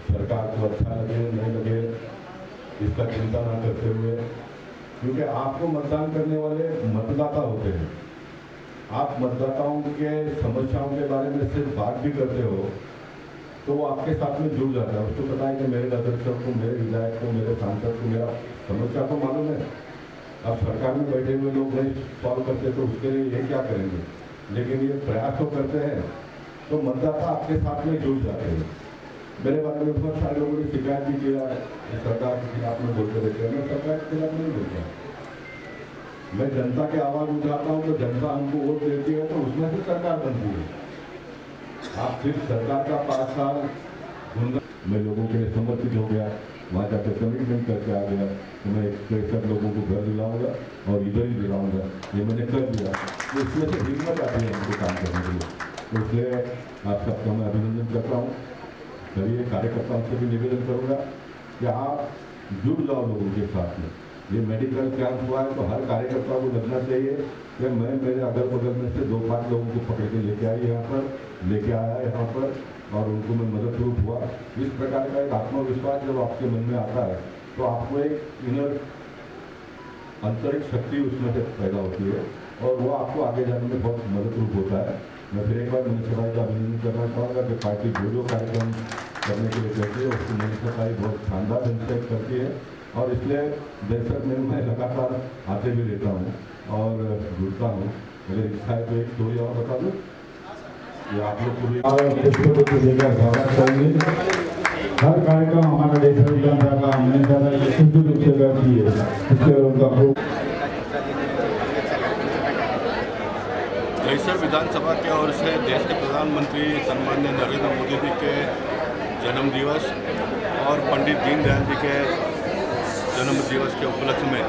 सरकार को अच्छा लगे नहीं लगे इसका चिंता ना करते हुए, क्योंकि आपको मतदान करने वाले मतदाता होते हैं। आप मतदाताओं के समस्याओं के बारे में सिर्फ बात भी करते हो तो वो आपके साथ में जुड़ जाता है। उसको पता है कि मेरे अध्यक्ष को, मेरे विधायक को, मेरे सांसद को मेरा समस्या को मालूम है। अब सरकार में बैठे हुए लोग नहीं सॉल्व करते तो उसके लिए ये क्या करेंगे, लेकिन ये प्रयास तो करते हैं तो मतदाता आपके साथ में जुड़ जाते हैं। मेरे बारे में बहुत सारे लोगों ने शिकायत भी किया है, सरकार के खिलाफ में बोलते रहते हैं। मैं सरकार के खिलाफ नहीं बोलता, मैं जनता की आवाज़ उठाता हूँ तो जनता हमको वोट देती है तो उसमें से सरकार बनती है। आप सिर्फ सरकार का 5 साल मैं लोगों के लिए समर्पित हो गया, वहाँ जाकर कमिटमेंट करके आ गया कि मैं 63 लोगों को घर दिलाऊंगा और इधर ही दिलाऊंगा, ये मैंने कर दिया। तो इसमें से हिम्मत आती है हमको काम करने के लिए। तो इसलिए आप सबका मैं अभिनंदन करता हूँ। सभी कार्यकर्ताओं से भी निवेदन करूँगा कि आप जुड़ जाओ लोगों के साथ में। ये मेडिकल कैंप हुआ है तो हर कार्यकर्ता को लगना चाहिए कि मैं मेरे अगल बगल में से 2-5 लोगों को पकड़ के लेके आया यहाँ पर और उनको मैं मदद रूप हुआ। इस प्रकार का एक आत्मविश्वास जब आपके मन में आता है तो आपको एक इनर आंतरिक शक्ति उसमें से पैदा होती है और वो आपको आगे जाने में बहुत मदद रूप होता है। मैं फिर एक बार मनीषा भाई का अभिनंदन करना चाहूँगा कि पार्टी जो कार्यक्रम करने के लिए कहती है उसको मनीषा भाई बहुत शानदार ढंग से करती है और इसलिए दर्शक में मैं लगातार आते भी रहता हूँ और जुड़ता हूँ। अगर इच्छा है तो एक स्टोरी और बता दूँ, ये आप लोग को भी लेकर स्वागत करेंगे। हर कार्यक्रम हमारा देश का हमने ज़्यादा शुद्ध रूप से करती है, इसके उनका दहिसर विधानसभा की ओर से देश के प्रधानमंत्री सम्माननीय नरेंद्र मोदी जी के जन्मदिवस और पंडित दीनदयाल जी के जन्मदिवस के उपलक्ष्य में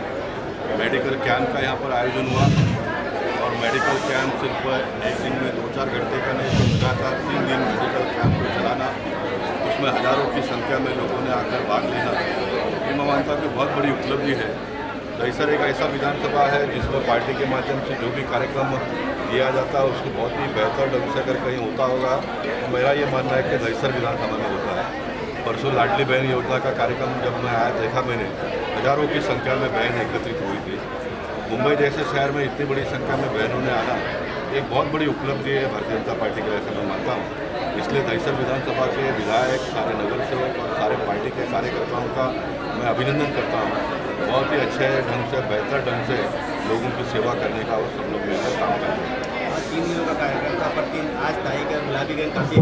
मेडिकल कैंप का यहाँ पर आयोजन हुआ और मेडिकल कैंप सिर्फ एक दिन में 2-4 घंटे का नहीं, तो लगातार 3 दिन मेडिकल कैंप को चलाना, उसमें हज़ारों की संख्या में लोगों ने आकर भाग लेना, ये मैं मानता हूँ कि बहुत बड़ी उपलब्धि है। दहिसर एक ऐसा विधानसभा है जिसमें पार्टी के माध्यम से जो भी कार्यक्रम किया जाता है उसको बहुत ही बेहतर ढंग से अगर कहीं होता होगा तो मेरा ये मानना है कि दहिसर विधानसभा में होता है। परसों लाडली बहन योजना का कार्यक्रम जब मैं आया देखा मैंने हज़ारों की संख्या में बहन एकत्रित हुई थी। मुंबई जैसे शहर में इतनी बड़ी संख्या में बहनों ने आना एक बहुत बड़ी उपलब्धि है भारतीय जनता पार्टी के, ऐसा मैं मानता हूँ। इसलिए दहिसर विधानसभा के विधायक, सारे नगर सेवक और सारे पार्टी के कार्यकर्ताओं का मैं अभिनंदन करता हूँ। बहुत ही अच्छे ढंग से, बेहतर ढंग से लोगों की सेवा करने का और सब लोग मिलकर काम करते हैं। 3 दिनों का कार्यक्रम था पर 3 आज तारीख का गुलाबी गंज काफ़ी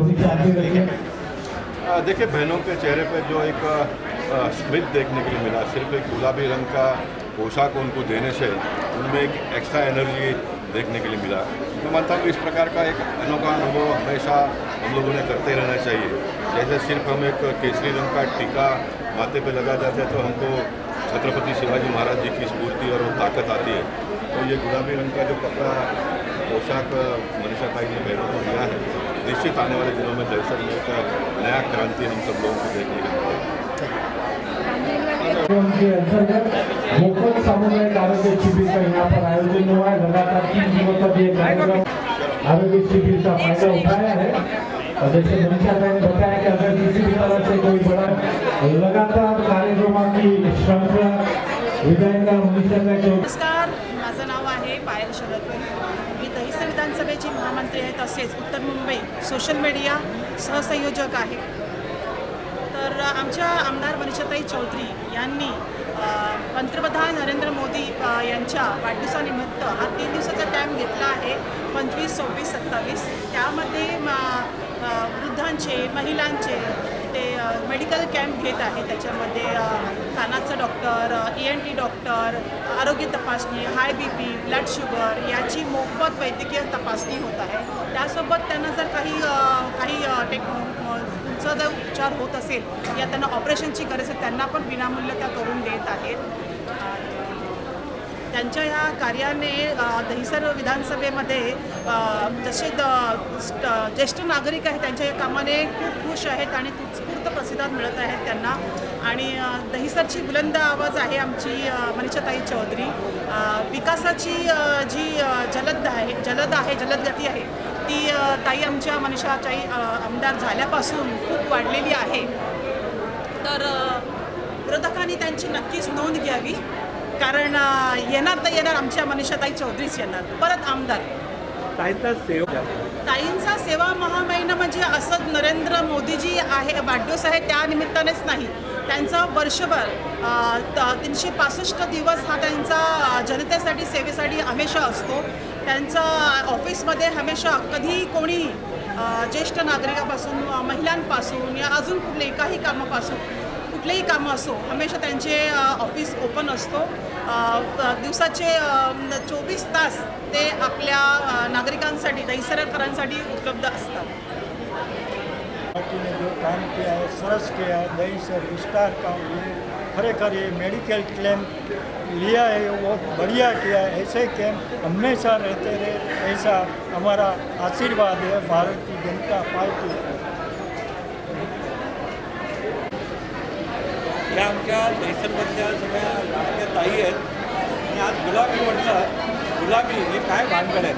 देखिए बहनों के चेहरे पर जो एक स्मित देखने के लिए मिला, सिर्फ एक गुलाबी रंग का पोशाक उनको देने से उनमें एक एक्स्ट्रा एनर्जी देखने के लिए मिला। मैं मानता हूँ कि इस प्रकार का एक अनोखा अनुभव हमेशा हम लोगों ने करते रहना चाहिए। जैसे सिर्फ हम एक केसरी रंग का टीका माथे पे लगा जाते हैं तो हमको छत्रपति शिवाजी महाराज जी की स्फूर्ति और वो ताकत आती है। तो ये गुलाबी रंग का जो कपड़ा पोशाक मनीषा भाई ने बहनों को दिया है, निश्चित आने वाले दिनों में दहिसर में एक नया क्रांति हम सब लोगों को देखने को मिलेगी। के अंतर्गत मुफ्त सामुदायिक आरोग्य शिविर का यहाँ पर आयोजन हुआ है। लगातार 3 दिनों तक ये कार्यक्रम आरोग्य शिविर का फायदा उठाया है और जैसे मनीषा भाई ने बताया कि अगर किसी भी तरह से कोई बड़ा लगातार कार्यक्रमों की श्रृंखला विधायिका मनीषा भाई को नमस्कार, माझं नाव आहे पायल शरद. मी दहिसर विधानसभेची महामंत्री आहे, तसेच उत्तर मुंबई सोशल मीडिया सहसंयोजक आहे. तर आमच्या आमदार मनीषाताई चौधरी यांनी पंतप्रधान नरेंद्र मोदी यांच्या वाढदिवसानिमित्त हा 3 दिवसाचा कॅम्प घेतला आहे 25, 26, 27. त्यामध्ये वृद्धांचे, महिलांचे, ते मेडिकल कॅम्प घेत आहे. त्याच्यामध्ये कानाचा डॉक्टर, ENT डॉक्टर, आरोग्य तपासणी, हाय BP, ब्लड शुगर याची मोफत वैद्यकीय तपासणी होत आहे. त्यासोबत त्यांना जर काही तुमचा जर उपचार होत असेल या त्यांना ऑपरेशनची गरज आहे त्यांना पण विनामूल्य त्या करून देत आहेत. त्यांच्या ह्या कार्याने दहिसर विधानसभेमध्ये जसे ज्येष्ठ नागरिक आहेत त्यांच्या या कामाने खूप खुश आहेत आणि उत्स्फूर्त प्रतिसाद मिळत आहेत त्यांना. आणि दहिसरची बुलंद आवाज आहे आमची मनीषाताई चौधरी. विकासाची जी जलद गती आहे ती ताई आमच्या मनीषाताई आमदार झाल्यापासून खूप वाढलेली आहे. तर विरोधकांनी त्यांची नक्कीच नोंद घ्यावी, कारण येणार आमच्या मनीषाताई चौधरीच येणार परत आमदार. ताईंचा सेवा महामहिना म्हणजे असं नरेंद्र मोदीजी आहे वाढदिवस आहे त्या निमित्तानेच नाही, त्यांचा वर्षभर 365 दिवस हा त्यांचा जनतेसाठी सेवेसाठी हमेशा असतो. त्यांचा ऑफिसमध्ये हमेशा कधी कोणी ज्येष्ठ नागरिकापासून महिलांपासून या अजून कुठलेही कामं असो हमेशा त्यांचे ऑफिस ओपन असतो. दिवसाचे 24 तास ते आपल्या नागरिकांसाठी दहिसरकरांसाठी उपलब्ध असतात. पार्टी ने जो काम किया है सरस किया है. दहिसर विस्तार का खरेखर ये मेडिकल कैंप लिया है वो बढ़िया किया है. ऐसे कैंप हमेशा रहते रहे ऐसा हमारा आशीर्वाद है भारतीय जनता पार्टी. या आमच्या दहिसरमधल्या सगळ्या लाडक्या ताई आहेत. आणि आज गुलाबी म्हटलं, गुलाबी हे काय भानगड आहे?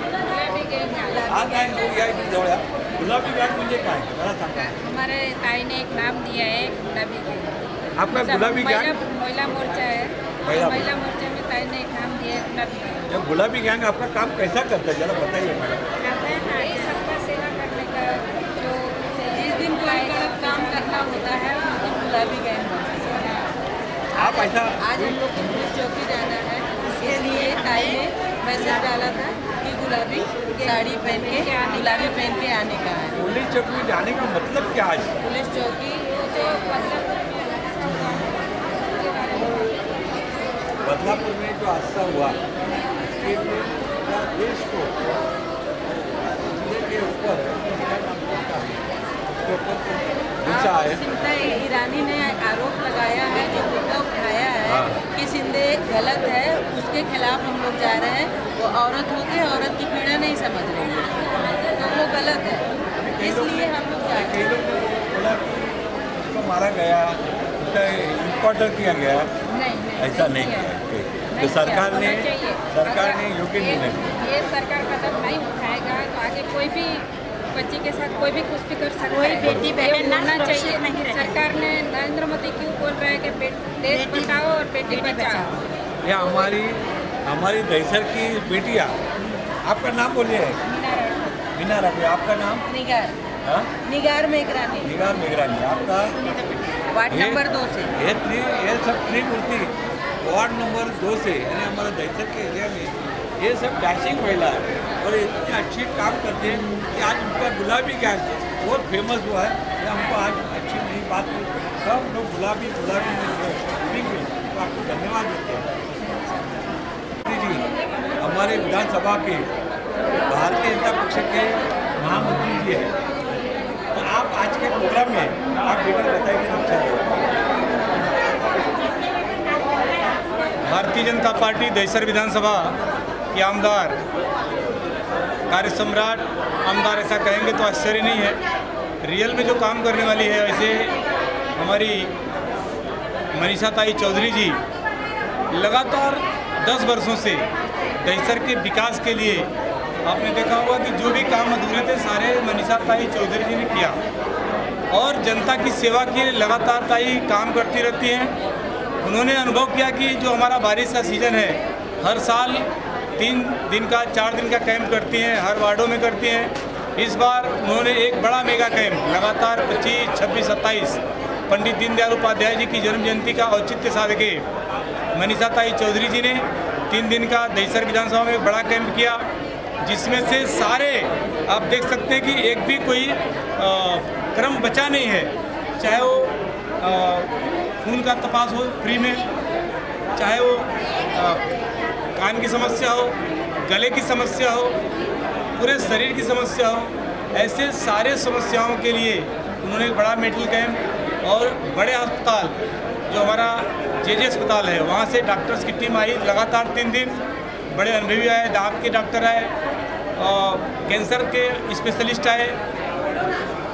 आज काय या जवळ गुलाबी गँग म्हणजे काय मला सांगा. हमारे ताई ने एक नाम दिया है गुलाबी गैंग. आपका गुलाबी गैंग महिला मोर्चा है. महिला मोर्चे में ताई ने एक नाम दिया है गुलाबी गैंग. जब गुलाबी गैंग आपका काम कैसा करता है जरा बताइए मैडम. करते हैं ना सबका सेवा करने का, जो जिस दिन कोई काम करना होता है उस दिन गुलाबी गैंग. आप ऐसा आज हम लोग को पुलिस चौकी जाना है, इसके लिए ताई ने मैसेज डाला था कि गुलाबी साड़ी पहन के गुलाबी पहन के आने का है. पुलिस चौकी में जाने का मतलब क्या है? पुलिस चौकी बदलापुर में जो हादसा हुआ उसके लिए पूरा देश को के ऊपर गुस्सा है. सिंधा ईरानी ने आरोप लगाया है, जो मुद्दा उठाया है कि सिंधे गलत है, उसके खिलाफ हम लोग जा रहे हैं. वो औरत होकर औरत की पीड़ा नहीं समझ रही है, तो वो गलत है, इसलिए हम लोग जा रहे हैं. बोला कि उसको मारा गया, उसका इनकाउंटर किया गया. नहीं ऐसा नहीं किया. तो सरकार ने योग्य निर्णय. ये सरकार कदम नहीं उठाएगा तो आगे कोई भी बच्ची के साथ कोई भी कुछ भी कर सकता है. कोई बेटी बहन होना चाहिए नहीं. सरकार ने नरेंद्र मोदी क्यों बोल रहा है कि देश बचाओ और बेटी बचाओ. ये हमारी दहिसर की बेटियाँ. आपका नाम बोलिए. मीना राठी. आपका नाम? निगार मेघरानी. निगार मेघरानी. आपका? वार्ड नंबर 2 से. ये सब त्रिमूर्ति वार्ड नंबर 2 से, यानी हमारा दहिसर के एरिया में ये सब डैशिंग महिला है और इतनी अच्छी काम करते हैं कि आज उनका गुलाबी गैंग बहुत फेमस हुआ है. ये हमको आज अच्छी नई बात है. सब लोग गुलाबी तो आपको धन्यवाद देते हैं. जी हमारे विधानसभा के भारतीय जनता पक्ष के महामंत्री जी हैं, तो आप आज के प्रोग्राम में आप बेटा बताइए. भारतीय जनता पार्टी दहिसर विधानसभा के आमदार, कार्य सम्राट आमदार ऐसा कहेंगे तो आश्चर्य नहीं है. रियल में जो काम करने वाली है, वैसे हमारी मनीषाताई चौधरी जी लगातार 10 वर्षों से दहिसर के विकास के लिए आपने देखा होगा कि जो भी काम अधूरे थे सारे मनीषाताई चौधरी जी ने किया और जनता की सेवा के लिए लगातार ताई काम करती रहती हैं. उन्होंने अनुभव किया कि जो हमारा बारिश का सीज़न है, हर साल 3 दिन का 4 दिन का कैंप करती हैं, हर वार्डों में करती हैं. इस बार उन्होंने एक बड़ा मेगा कैंप लगातार 25, 26, 27 पंडित दीनदयाल उपाध्याय जी की जन्म जयंती का औचित्य साध के मनीषाताई चौधरी जी ने 3 दिन का दहिसर विधानसभा में एक बड़ा कैंप किया, जिसमें से सारे आप देख सकते हैं कि एक भी कोई क्रम बचा नहीं है. चाहे वो खून का तपास हो फ्री में, चाहे वो कान की समस्या हो, गले की समस्या हो, पूरे शरीर की समस्या हो, ऐसे सारे समस्याओं के लिए उन्होंने एक बड़ा मेडिकल कैंप और बड़े अस्पताल जो हमारा जे अस्पताल है वहाँ से डॉक्टर्स की टीम आई लगातार 3 दिन। बड़े अनुभवी आए, दांत के डॉक्टर आए, कैंसर के स्पेशलिस्ट आए,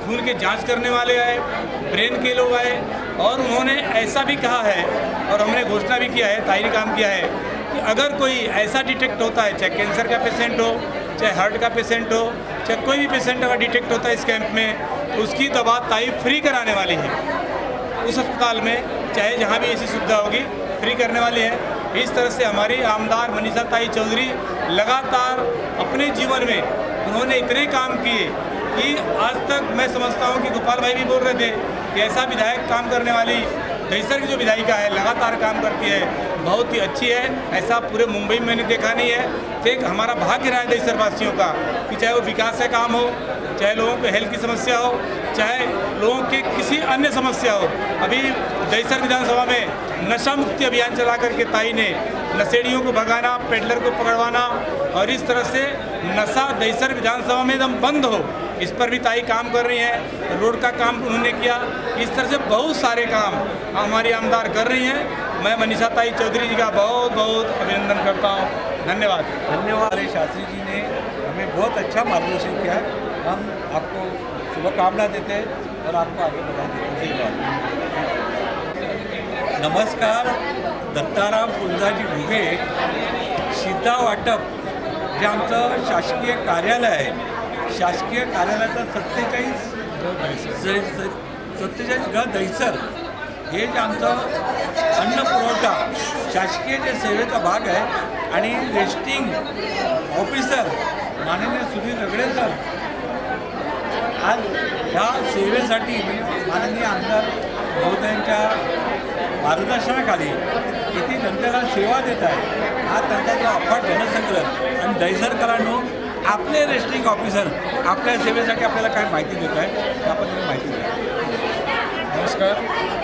खून के जांच करने वाले आए, ब्रेन के लोग आए, और उन्होंने ऐसा भी कहा है और हमने घोषणा भी किया है, तारीख काम किया है कि अगर कोई ऐसा डिटेक्ट होता है, चाहे कैंसर का पेशेंट हो, चाहे हार्ट का पेशेंट हो, चाहे कोई भी पेशेंट अगर डिटेक्ट होता है इस कैंप में, तो उसकी दवा ताई फ्री कराने वाली है उस अस्पताल में, चाहे जहाँ भी ऐसी सुविधा होगी फ्री करने वाली है। इस तरह से हमारी आमदार मनीषा ताई चौधरी लगातार अपने जीवन में उन्होंने इतने काम किए कि आज तक मैं समझता हूँ कि गोपाल भाई भी बोल रहे थे कि ऐसा विधायक काम करने वाली दहीसर की जो विधायिका है लगातार काम करती है, बहुत ही अच्छी है। ऐसा पूरे मुंबई में मैंने देखा नहीं है। तो एक हमारा भाग्य रहा है दहीसर वासियों का कि चाहे वो विकास का काम हो, चाहे लोगों को हेल्थ की समस्या हो, चाहे लोगों के किसी अन्य समस्या हो। अभी दहीसर विधानसभा में नशा मुक्ति अभियान चला करके ताई ने नशेड़ियों को भगाना, पेडलर को पकड़वाना और इस तरह से नशा दहीसर विधानसभा में एकदम बंद हो, इस पर भी ताई काम कर रही हैं। रोड का काम उन्होंने किया। इस तरह से बहुत सारे काम हमारी आमदार कर रही हैं। मैं मनीषा ताई चौधरी जी का बहुत बहुत अभिनंदन करता हूँ। धन्यवाद। धन्यवाद। शास्त्री जी ने हमें बहुत अच्छा मार्गदर्शन किया। हम आपको शुभकामना देते हैं और आपको आगे बढ़ा देते हैं। नमस्कार। दत्ताराम पुंजाजी घुगे शिधा वाटप जे आमचं शासकीय कार्यालय आहे, शासकीय कार्यालयाचा 47 ग दहीसर हे जे आमचं अन्न पुरवठा शासकीय जे सेवेचा भाग आहे आणि रेस्टिंग ऑफिसर माननीय सुधीर रगडे सर आज ह्या सेवेसाठी म्हणजे माननीय आमदार महोदयांच्या मार्गदर्शनाखाली किती जनतेला सेवा देत आहे, हा त्यांचा जो अफाट जनसंग्रह आणि दहीसरकरांनो आपले रेस्टिंग ऑफिसर आपल्या सेवेसाठी आपल्याला काय माहिती देत आहे त्याबद्दल माहिती द्या। नमस्कार,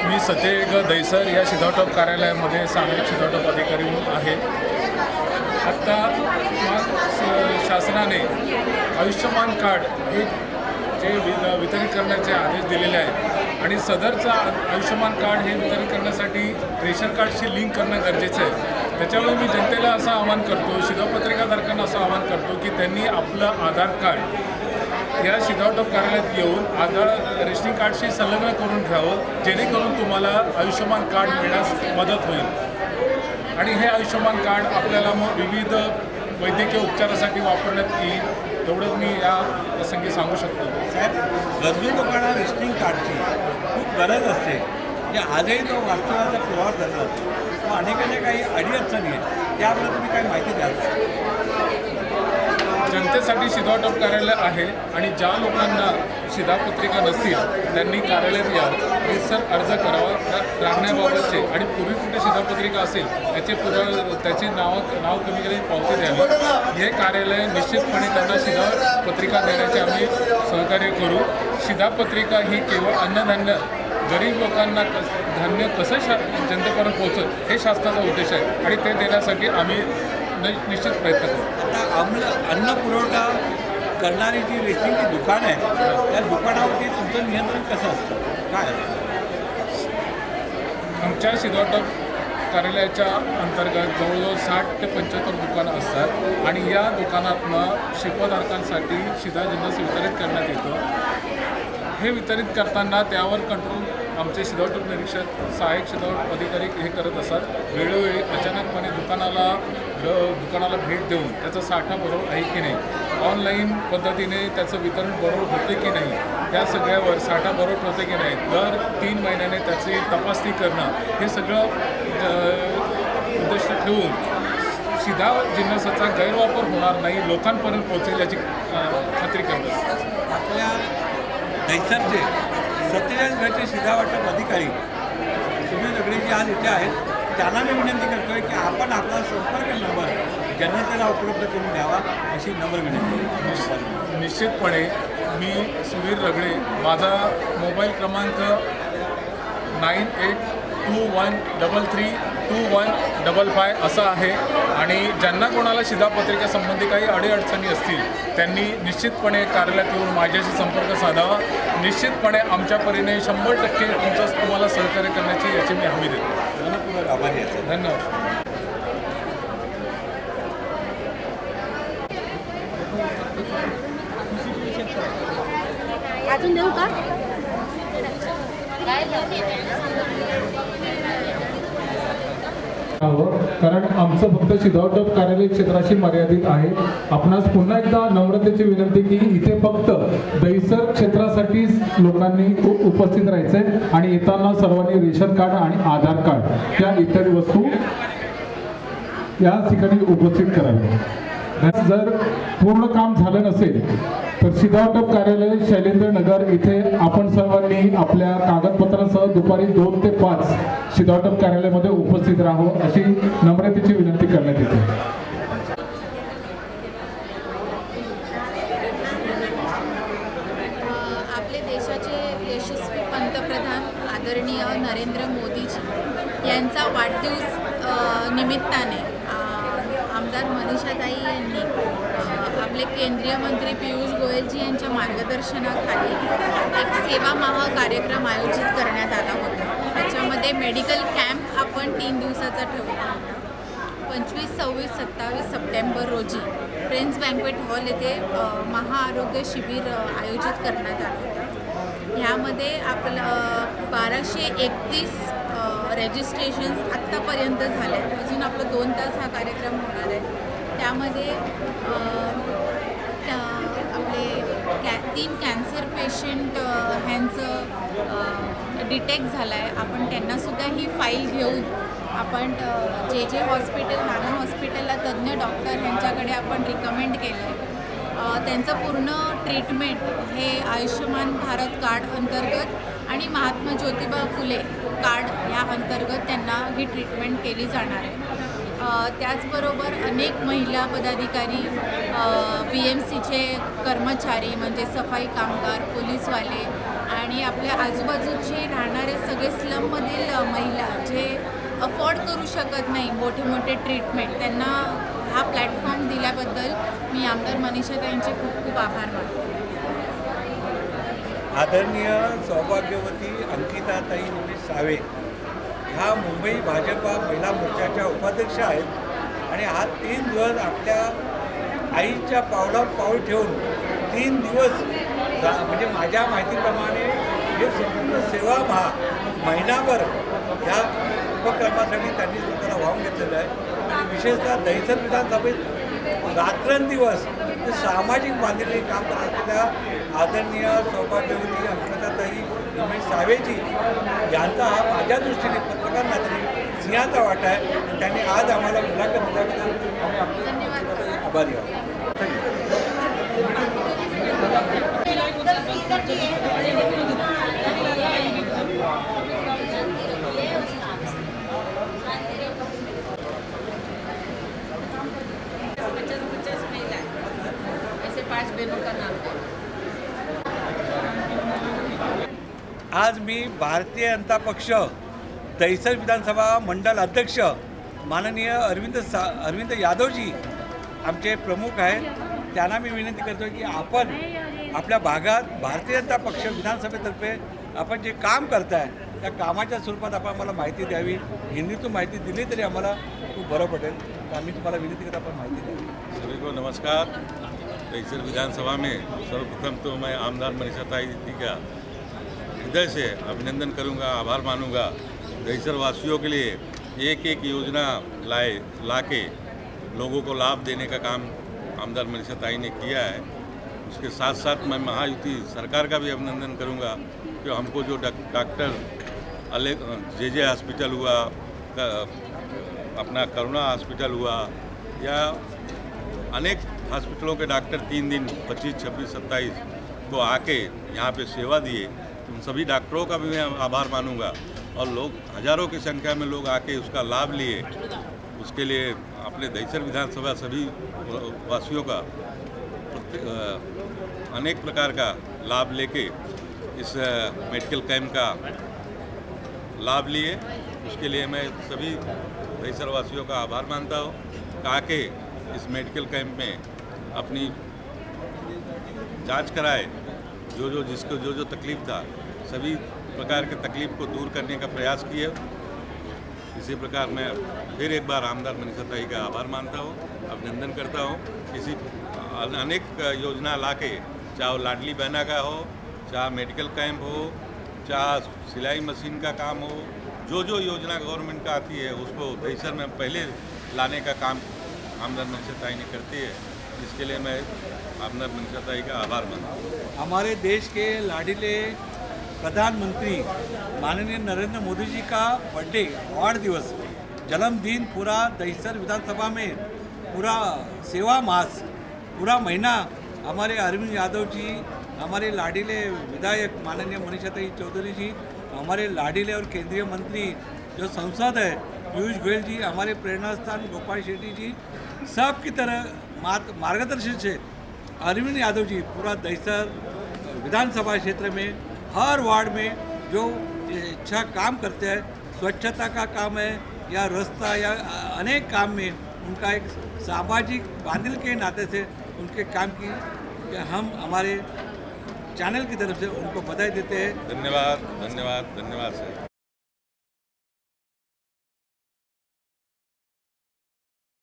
मी सतेग दहीसर या शिधावटप कार्यालयामध्ये सहाय्यक शिधावटप अधिकारी म्हणून आहे। आत्ता शासनाने आयुष्यमान कार्ड हे जे वितरित करण्याचे आदेश दिलेले आहेत आणि सदरचा आयुष्यमान कार्ड हे वितरित करण्यासाठी रेशन कार्डशी लिंक करणं गरजेचं आहे। त्याच्यामुळे मी जनतेला असं आवाहन करतो, शिधापत्रिकाधारकांना असं आवाहन करतो की त्यांनी आपलं आधार कार्ड या शिधावटप कार्यालयात येऊन आधार रेशनिंग कार्डशी संलग्न करून घ्यावं, जेणेकरून तुम्हाला आयुष्यमान कार्ड मिळण्यास मदत होईल आणि हे आयुष्यमान कार्ड आपल्याला मग विविध वैद्यकीय उपचारासाठी वापरण्यात येईल, तेवढंच मी या प्रसंगी सांगू शकतो। साहेब, गरजू लोकांना रेशनिंग कार्डची खूप गरज असते, म्हणजे आजही तो वास्तवाचा पुरावा धरला तो अनेकांना काही अडीअडचणी आहेत, त्याबद्दल तुम्ही काही माहिती द्याल? जनतेसाठी शिधावटप कार्यालय आहे आणि ज्या लोकांना शिधापत्रिका नसतील त्यांनी कार्यालयात यावं, रीतसर अर्ज करावा राहण्याबाबतचे आणि पूर्वी कुठे शिधापत्रिका असेल त्याचे त्याची नाव कमी केली पावती द्यावी। हे कार्यालय निश्चितपणे त्यांना शिधापत्रिका देण्याचे आम्ही सहकार्य करू। शिधापत्रिका ही केवळ अन्नधान्य गरीब लोकांना धान्य कसं जनतेपर्यंत पोहोचत हे शासनाचा उद्देश आहे आणि ते देण्यासाठी आम्ही निश्चित प्रयत्न करू। आता अन्न पुरवठा करणारी जी रेशनिंगची दुकान आहे त्या दुकानावरती तुमचं नियंत्रण कसं असतं, काय असतं? आमच्या शिधावटप कार्यालयाच्या अंतर्गत जवळजवळ 60 ते 75 दुकानं असतात आणि या दुकानातनं शिल्पधारकांसाठी शिधा जिन्नस वितरित करण्यात येतं। हे वितरित करताना त्यावर कंट्रोल आमचे शिधावटप निरीक्षक, सहाय्यक शिधावटप अधिकारी हे करत असतात। वेळोवेळी अचानकपणे दुकानाला भेट देऊन त्याचा साठा बरोबर आहे की नाही, ऑनलाईन पद्धतीने त्याचं वितरण बरोबर होते की नाही, त्या सगळ्यावर साठा बरोबर होते की नाही, दर 3 महिन्याने त्याची तपासणी करणं, हे सगळं उद्दिष्ट ठेवून शिधा जिन्नसाचा गैरवापर होणार नाही, लोकांपर्यंत पोहोचेल याची खात्री करतात। आपल्या दहीसरचे 47 गटचे शिधा वाटप अधिकारी सुधीर रगडेजी आज इथे आहेत, त्यांना मी विनंती करतोय की आपण आपला संपर्क नंबर जनतेला उपलब्ध करून द्यावा अशी नंबर विनंती। निश्चितपणे मी सुधीर रगडे, माझा मोबाईल क्रमांक 9821332155 असं आहे. आणि ज्यांना कोणाला शिधापत्रिकेसंबंधी काही अडीअडचणी असतील त्यांनी निश्चितपणे कार्यालयात येऊन माझ्याशी संपर्क साधावा. निश्चितपणे आमच्या परीने 100% तुम्हाला सहकार्य करण्याची याची मी हमी देतो. धन्यवाद. अजून देऊ का? कारण आमचं फक्त शिधावटप कार्यालय क्षेत्राशी मर्यादित आहे. आपणास पुन्हा एकदा नम्रतेची विनंती की इथे फक्त दहिसर क्षेत्रासाठीच लोकांनी उपस्थित राहायचंय आणि येताना सर्वांनी रेशन कार्ड आणि आधार कार्ड या इत्यादी वस्तू या ठिकाणी उपस्थित कराव्या. जर पूर्ण काम झालं नसेल तर शिधावटप कार्यालय शैलेंद्र नगर इथे आपण सर्वांनी आपल्या कागदपत्रासह दुपारी 2 ते 5 शिधावटप कार्यालयामध्ये उपस्थित राहावं अशी नम्रतेची विनंती करण्यात येते. आपले देशाचे यशस्वी पंतप्रधान आदरणीय नरेंद्र मोदीजी यांचा वाढदिवस निमित्ताने आमदार मनीषाताई यांनी आपले केंद्रीय मंत्री पियुष गोयलजी यांच्या मार्गदर्शनाखाली एक सेवा माह कार्यक्रम आयोजित करण्यात आला होता. त्याच्यामध्ये मेडिकल कॅम्प आपण 3 दिवसाचा ठेवला होता. 25, 26, 27 सप्टेंबर रोजी फ्रेंड्स बँक्वेट हॉल येथे महाआरोग्य शिबिर आयोजित करण्यात आलं होतं. ह्यामध्ये आपलं 1231 रजिस्ट्रेशन्स आत्तापर्यंत झाले. अजून आपलं 2 तास हा कार्यक्रम होणार आहे. त्यामध्ये आपले 3 कॅन्सर पेशंट ह्यांचं डिटेक्ट झालं आहे. आपण त्यांनासुद्धा ही फाईल घेऊन आपण जे हॉस्पिटल नाना हॉस्पिटलला तज्ज्ञ डॉक्टर ह्यांच्याकडे आपण रिकमेंड केलं आहे. त्यांचं पूर्ण ट्रीटमेंट हे आयुष्यमान भारत कार्ड अंतर्गत आणि महात्मा ज्योतिबा फुले कार्ड या अंतर्गत त्यांना ही ट्रीटमेंट केली जाणार आहे. त्याचबरोबर अनेक महिला पदाधिकारी, BMCचे कर्मचारी म्हणजे सफाई कामगार, पोलीसवाले आणि आपल्या आजूबाजूचे राहणारे सगळे स्लममधील महिला जे अफोर्ड करू शकत नाही मोठे मोठे ट्रीटमेंट, त्यांना हा प्लॅटफॉर्म दिल्याबद्दल मी आमदार मनीषाताईंचे खूप खूप आभार मानते. आदरणीय सौभाग्यवती अंकिताताई निमिष सावे ह्या मुंबई भाजपा महिला मोर्चाच्या उपाध्यक्ष आहेत आणि हा 3 दिवस आपल्या आईच्या पावलावर पाऊल ठेवून 3 दिवस म्हणजे माझ्या माहितीप्रमाणे हे संपूर्ण सेवा महिनाभर ह्या उपक्रमासाठी त्यांनी स्वतःला वाहून घेतलेलं आहे. आणि विशेषतः दहिसर विधानसभेत रात्रंदिवस सामाजिक बांधिलकी काम करत असलेल्या आदरणीय सौभाग्यवती अंकिताताई निमिष सावेजी यांचा हा माझ्या दृष्टीने पत्रकार नात्याने सिंहाचा वाटा आहे. त्यांनी आज आम्हाला मुलाखत दिल्याबद्दल आम्ही आपले आभारी आहोत. आज मी भारतीय जनता पक्ष दहिसर विधानसभा मंडल अध्यक्ष माननीय अरविंद यादवजी आमचे प्रमुख आहेत. त्यांना मी विनंती करतो की आपण आपल्या भागात भारतीय जनता पक्ष विधानसभेतर्फे आपण जे काम करताय त्या कामाच्या स्वरूपात आपण आम्हाला माहिती द्यावी. हिंदीतून माहिती दिली तरी आम्हाला खूप बरं पडेल. तर आम्ही तुम्हाला विनंती करतो आपण माहिती द्यावी. सभी को नमस्कार. दहिसर विधानसभा में सर्वप्रथम तो मैं आमदार मनीषाताई जी का हृदय से अभिनंदन करूंगा, आभार मानूंगा. दहिसर वासियों के लिए एक एक योजना ला के लोगों को लाभ देने का काम आमदार मनीषाताई ने किया है. उसके साथ साथ मैं महायुति सरकार का भी अभिनंदन करूंगा कि हमको जो डॉक्टर जे हॉस्पिटल हुआ, अपना करुणा हॉस्पिटल हुआ या अनेक हॉस्पिटलों के डॉक्टर 3 दिन 25, 26, 27 को आके यहाँ पे सेवा दिए. उन सभी डॉक्टरों का भी मैं आभार मानूंगा और लोग हज़ारों की संख्या में लोग आके उसका लाभ लिए. उसके लिए अपने दहिसर विधानसभा सभी वासियों का अनेक प्रकार का लाभ लेके इस मेडिकल कैंप का लाभ लिए। उसके लिए मैं सभी दहिसर वासियों का आभार मानता हूँ। कहा कि इस मेडिकल कैंप में अपनी जांच कराए, जिसको जो तकलीफ था सभी प्रकार के तकलीफ को दूर करने का प्रयास किए। इसी प्रकार मैं फिर एक बार आमदार मनीषा ताई का आभार मानता हूँ, अभिनंदन करता हूँ। इसी अनेक योजना लाके, चाहे वो लाडली बहना का हो, चाहे मेडिकल कैंप हो, चाहे सिलाई मशीन का काम हो, जो योजना गवर्नमेंट का आती है उसको दहिसर में पहले लाने का काम आमदार मनीषा ताई ने करती है। इसके लिए मैं आमदार मनीषा ताई का आभार मानता हूँ। हमारे देश के लाडीले प्रधानमंत्री माननीय नरेंद्र मोदी जी का बर्थडे अवार्ड दिवस जन्मदिन पूरा दहिसर विधानसभा में पूरा सेवा मास पूरा महीना हमारे अरविंद यादव जी, हमारे लाडीले विधायक माननीय मनीषाताई चौधरी जी, हमारे लाडीले और केंद्रीय मंत्री जो सांसद है पीयूष गोयल जी, हमारे प्रेरणा स्थान गोपाल शेट्टी जी, सब की तरह मार्गदर्शन से अरविंद यादव जी पूरा दहिसर विधानसभा क्षेत्र में हर वार्ड में जो अच्छा काम करते हैं, स्वच्छता का काम है या रास्ता या अनेक काम में उनका एक सामाजिक बांधिल के नाते से उनके काम की हम हमारे चैनल की तरफ से उनको बधाई देते हैं। धन्यवाद धन्यवाद धन्यवाद सर।